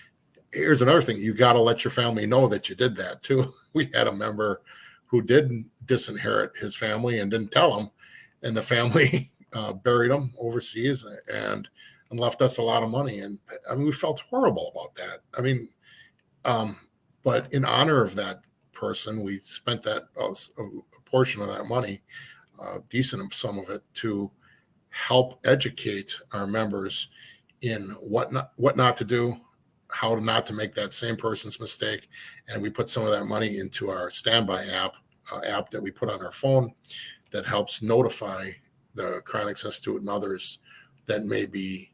here's another thing. You got to let your family know that you did that too. We had a member who did disinherit his family and didn't tell him, and the family buried him overseas and left us a lot of money. And I mean, we felt horrible about that. I mean, but in honor of that person, we spent that a portion of that money, decent some of it, to help educate our members in what not to do, how not to make that same person's mistake. And we put some of that money into our standby app that we put on our phone that helps notify the Cryonics Institute and others that may be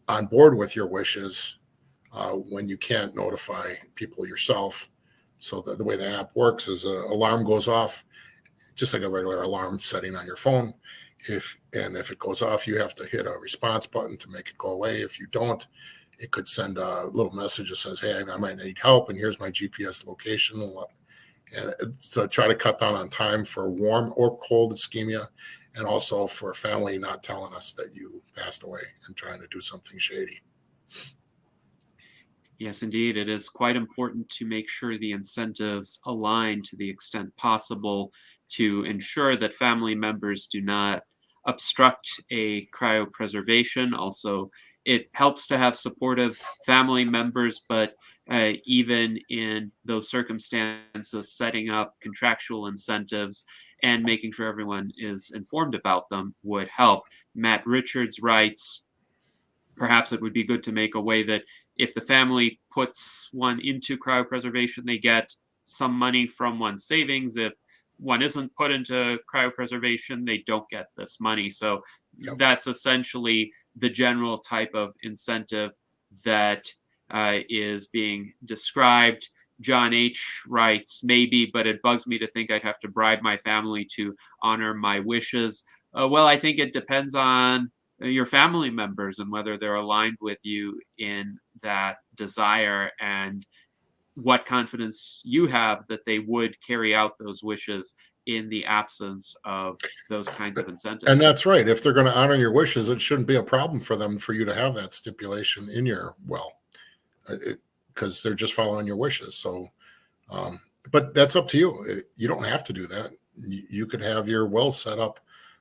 on board with your wishes when you can't notify people yourself. So that the way the app works is an alarm goes off, just like a regular alarm setting on your phone. If it goes off, you have to hit a response button to make it go away. If you don't, it could send a little message that says, hey, I might need help, and here's my GPS location. And to try to cut down on time for warm or cold ischemia, and also for family not telling us that you passed away and trying to do something shady. Yes, indeed. It is quite important to make sure the incentives align to the extent possible to ensure that family members do not obstruct a cryopreservation. Also, it helps to have supportive family members, but even in those circumstances, setting up contractual incentives and making sure everyone is informed about them would help. Matt Richards writes, perhaps it would be good to make a way that if the family puts one into cryopreservation, they get some money from one's savings. If one isn't put into cryopreservation, they don't get this money. So that's essentially the general type of incentive that is being described. John H. writes, maybe, but it bugs me to think I'd have to bribe my family to honor my wishes. Well, I think it depends on your family members and whether they're aligned with you in that desire and what confidence you have that they would carry out those wishes in the absence of those kinds of incentives. And that's right. If they're going to honor your wishes, it shouldn't be a problem for them for you to have that stipulation in your will, because they're just following your wishes. So, but that's up to you. You don't have to do that. You could have your will set up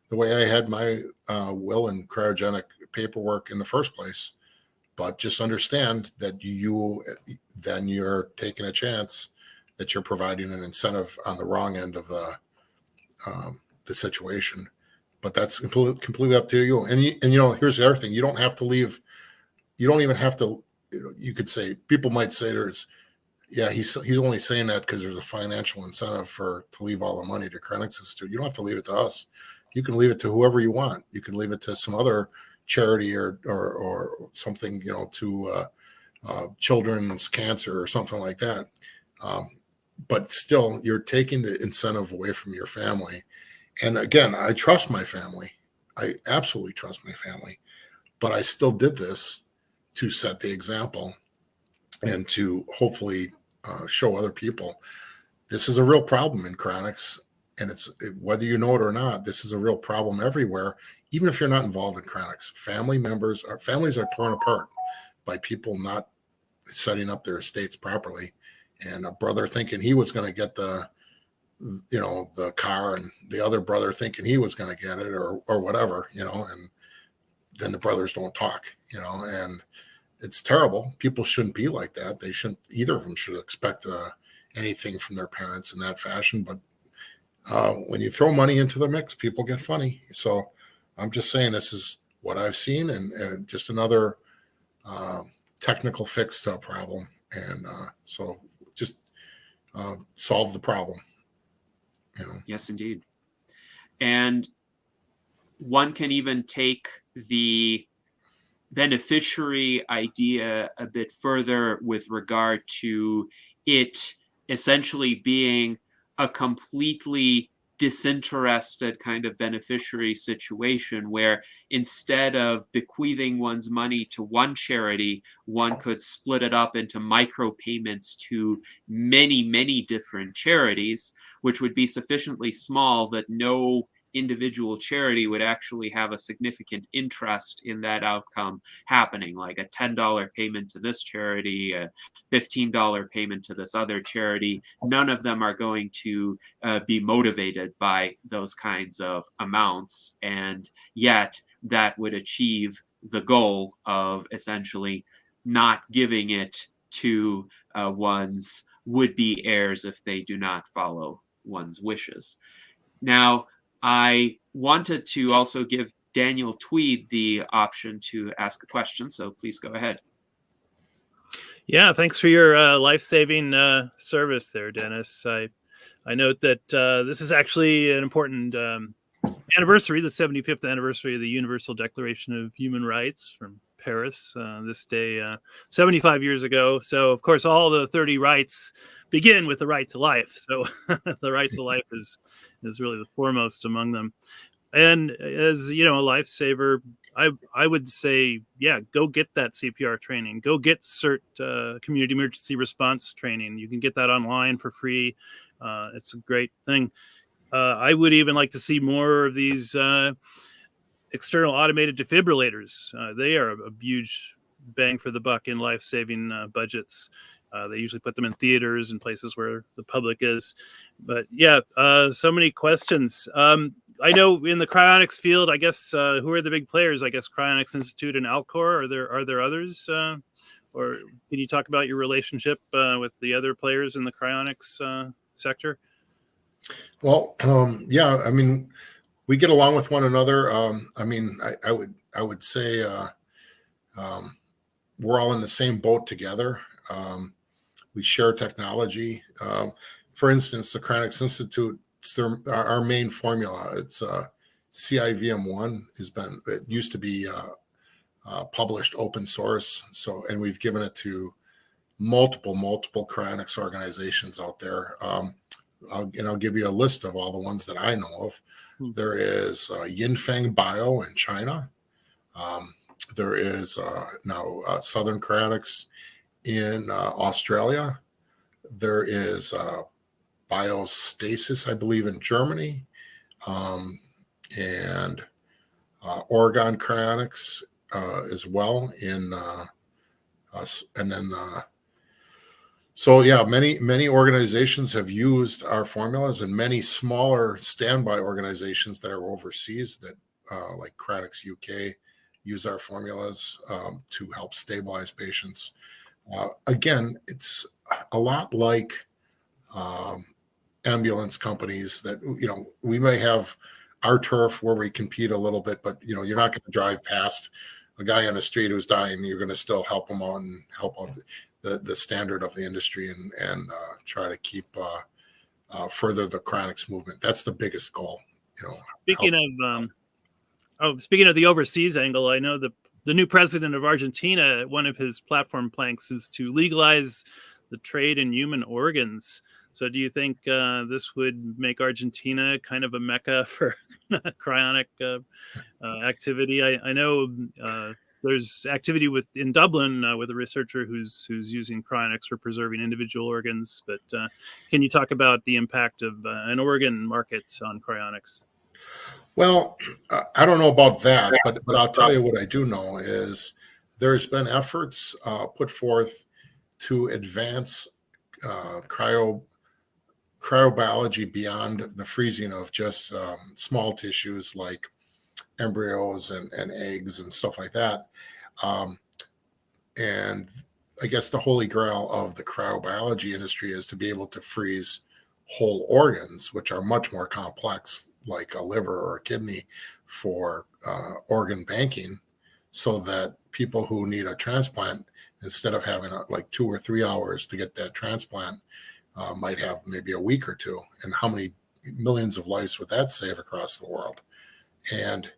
the way I had my will and cryogenic paperwork in the first place. But just understand that you're taking a chance that you're providing an incentive on the wrong end of the situation. But that's completely up to you. And here's the other thing: you don't have to leave. You don't even have to. You could say, people might say he's only saying that because there's a financial incentive to leave all the money to Cryonics Institute. You don't have to leave it to us. You can leave it to whoever you want. You can leave it to some other charity or something, to children's cancer or something like that. But still, you're taking the incentive away from your family. And again, I trust my family. I absolutely trust my family. But I still did this to set the example and to hopefully show other people this is a real problem in cryonics. And it's whether you know it or not, this is a real problem everywhere. Even if you're not involved in cryonics, families are torn apart by people not setting up their estates properly, and a brother thinking he was going to get the car, and the other brother thinking he was going to get it, or whatever, and then the brothers don't talk, and it's terrible. People shouldn't be like that. They shouldn't, either of them should expect anything from their parents in that fashion. But when you throw money into the mix, people get funny. So I'm just saying this is what I've seen, and just another technical fix to a problem. And so just solve the problem. You know? Yes, indeed. And one can even take the beneficiary idea a bit further with regard to it essentially being a completely disinterested kind of beneficiary situation, where instead of bequeathing one's money to one charity, one could split it up into micropayments to many, many different charities, which would be sufficiently small that no individual charity would actually have a significant interest in that outcome happening, like a $10 payment to this charity, a $15 payment to this other charity. None of them are going to be motivated by those kinds of amounts, and yet that would achieve the goal of essentially not giving it to one's would-be heirs if they do not follow one's wishes. Now, I wanted to also give Daniel Tweed the option to ask a question, so please go ahead. Yeah, thanks for your life-saving service there, Dennis. I note that this is actually an important anniversary, the 75th anniversary of the Universal Declaration of Human Rights from Paris, this day 75 years ago. So, of course, all the 30 rights begin with the right to life. So the right to life is really the foremost among them. And as you know, a lifesaver, I would say, yeah, go get that CPR training. Go get CERT, community emergency response training. You can get that online for free. It's a great thing. I would even like to see more of these external automated defibrillators. They are a huge bang for the buck in life-saving budgets. They usually put them in theaters and places where the public is. But yeah, so many questions. I know in the cryonics field, I guess, who are the big players? I guess Cryonics Institute and Alcor. Are there others? Or can you talk about your relationship with the other players in the cryonics sector? Well, yeah, I mean, we get along with one another. I mean, I would say we're all in the same boat together. We share technology. For instance, the Cryonics Institute, our main formula, it's CIVM1 it used to be published open source. So, and we've given it to multiple cryonics organizations out there. I'll give you a list of all the ones that I know of. There is Yinfeng Bio in China. There is now Southern Cryonics in Australia. There is Biostasis, I believe, in Germany, and Oregon Cryonics as well in and then so yeah, many organizations have used our formulas, and many smaller standby organizations that are overseas that like Cryonics UK use our formulas to help stabilize patients. Again, it's a lot like ambulance companies that, you know, we may have our turf where we compete a little bit, but, you know, you're not going to drive past a guy on the street who's dying. You're going to still help him out and help out the standard of the industry and try to keep further the cryonics movement. That's the biggest goal. You know, Speaking of the overseas angle, I know the new president of Argentina, one of his platform planks is to legalize the trade in human organs. So do you think this would make Argentina kind of a mecca for cryonic activity? I know there's activity in Dublin with a researcher who's using cryonics for preserving individual organs. But can you talk about the impact of an organ market on cryonics? Well, I don't know about that, but I'll tell you what I do know is there's been efforts put forth to advance cryobiology beyond the freezing of just small tissues like embryos and eggs and stuff like that. And I guess the holy grail of the cryobiology industry is to be able to freeze whole organs, which are much more complex, like a liver or a kidney, for organ banking, so that people who need a transplant, instead of having like 2 or 3 hours to get that transplant, might have maybe a week or two. And how many millions of lives would that save across the world? And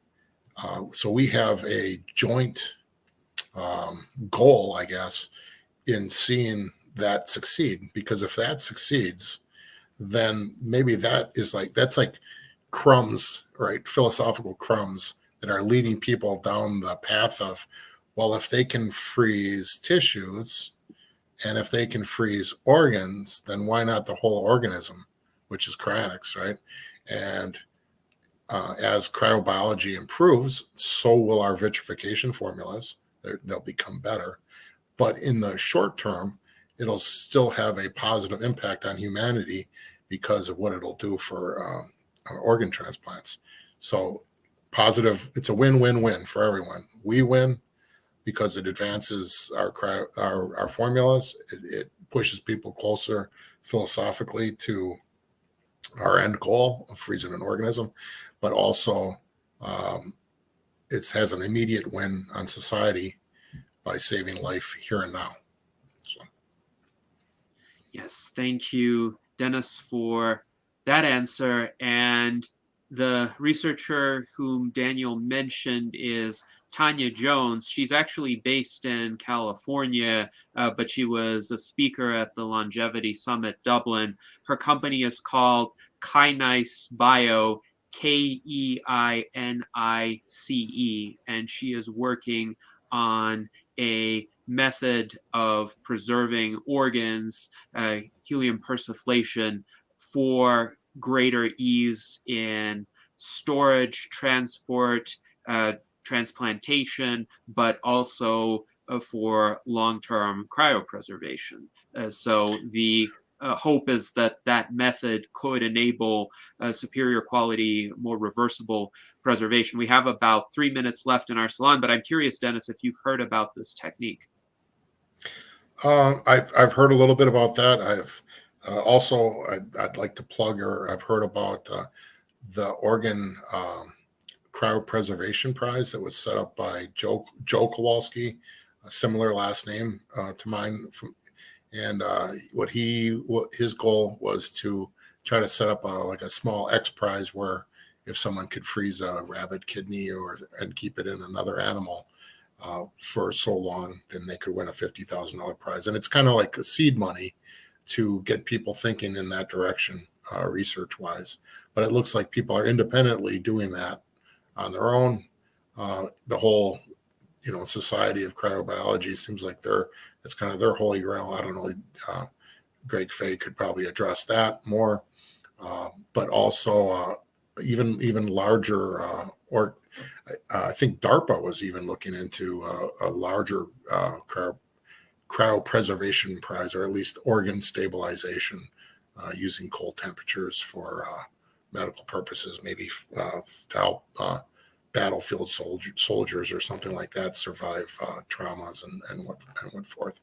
so we have a joint goal, I guess, in seeing that succeed. Because if that succeeds, then maybe that's like crumbs, right? Philosophical crumbs that are leading people down the path of, well, if they can freeze tissues and if they can freeze organs, then why not the whole organism, which is cryonics, right? And as cryobiology improves, so will our vitrification formulas. They'll become better. But in the short term, it'll still have a positive impact on humanity because of what it'll do for organ transplants. So positive, it's a win-win-win for everyone. We win because it advances our formulas. It pushes people closer philosophically to our end goal of freezing an organism, but also it has an immediate win on society by saving life here and now. So. Yes, thank you, Dennis, for that answer. And the researcher whom Daniel mentioned is Tanya Jones. She's actually based in California, but she was a speaker at the Longevity Summit Dublin. Her company is called Cryonics Bio, Keinice, and she is working on a method of preserving organs, helium persiflation, for greater ease in storage, transport, transplantation, but also for long-term cryopreservation. So the hope is that that method could enable superior quality, more reversible preservation. We have about 3 minutes left in our salon, but I'm curious, Dennis, if you've heard about this technique. I've heard a little bit about that. I've also, I'd like to plug, or I've heard about the organ cryopreservation prize that was set up by Joe Kowalski, a similar last name to mine. And what his goal was to try to set up like a small X prize where if someone could freeze a rabbit kidney and keep it in another animal for so long, then they could win a $50,000 prize. And it's kind of like the seed money to get people thinking in that direction, research-wise. But it looks like people are independently doing that on their own. The whole, Society of Cryobiology seems like it's kind of their holy grail. I don't know. Greg Fay could probably address that more. But also even larger, or I think DARPA was even looking into a larger cryopreservation prize, or at least organ stabilization using cold temperatures for medical purposes, maybe to help battlefield soldiers or something like that survive traumas and what forth.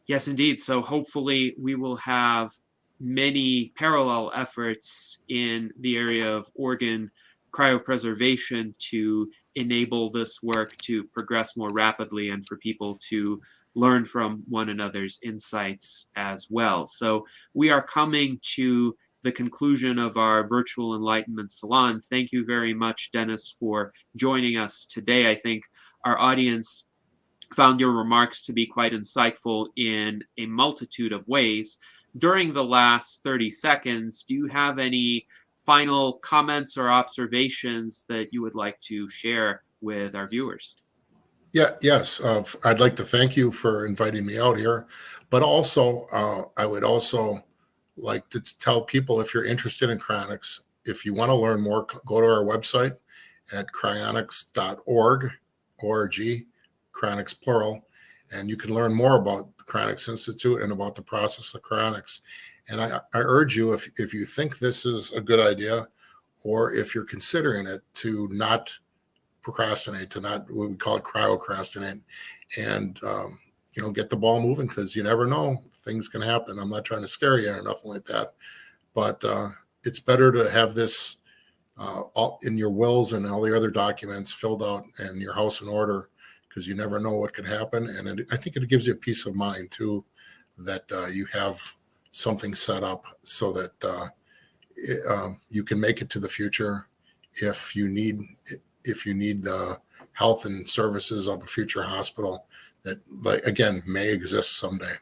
Yes, indeed. So hopefully we will have many parallel efforts in the area of organ cryopreservation to enable this work to progress more rapidly and for people to learn from one another's insights as well. So we are coming to the conclusion of our virtual Enlightenment Salon. Thank you very much, Dennis, for joining us today. I think our audience found your remarks to be quite insightful in a multitude of ways. During the last 30 seconds, do you have any final comments or observations that you would like to share with our viewers? Yes. I'd like to thank you for inviting me out here, but also I would also like to tell people, if you're interested in cryonics, if you want to learn more, go to our website at cryonics.org, cryonics plural, and you can learn more about the Cryonics Institute and about the process of cryonics. And I urge you, if you think this is a good idea, or if you're considering it, to not procrastinate, to not, what we call it, cryocrastinate, and get the ball moving, because you never know, things can happen. I'm not trying to scare you or nothing like that, but it's better to have this all in your wills and all the other documents filled out and your house in order, because you never know what could happen. And I think it gives you a peace of mind too, that you have something set up so that you can make it to the future if you need the health and services of a future hospital that, like, again, may exist someday.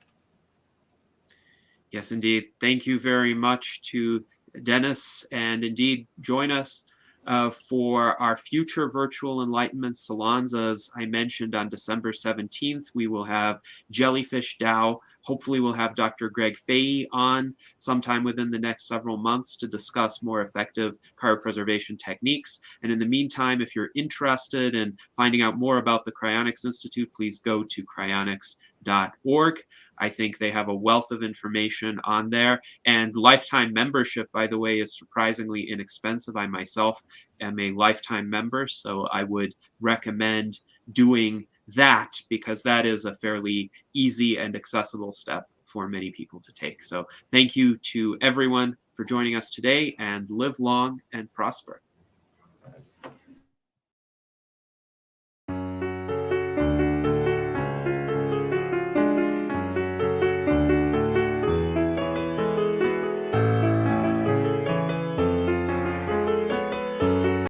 Yes, indeed. Thank you very much to Dennis, and indeed join us for our future virtual Enlightenment Salons. As I mentioned, on December 17th, we will have Jellyfish Dow. Hopefully we'll have Dr. Greg Fahey on sometime within the next several months to discuss more effective cryopreservation techniques. And in the meantime, if you're interested in finding out more about the Cryonics Institute, please go to cryonics.org. I think they have a wealth of information on there. And lifetime membership, by the way, is surprisingly inexpensive. I myself am a lifetime member, so I would recommend doing that, because that is a fairly easy and accessible step for many people to take. So thank you to everyone for joining us today, and live long and prosper.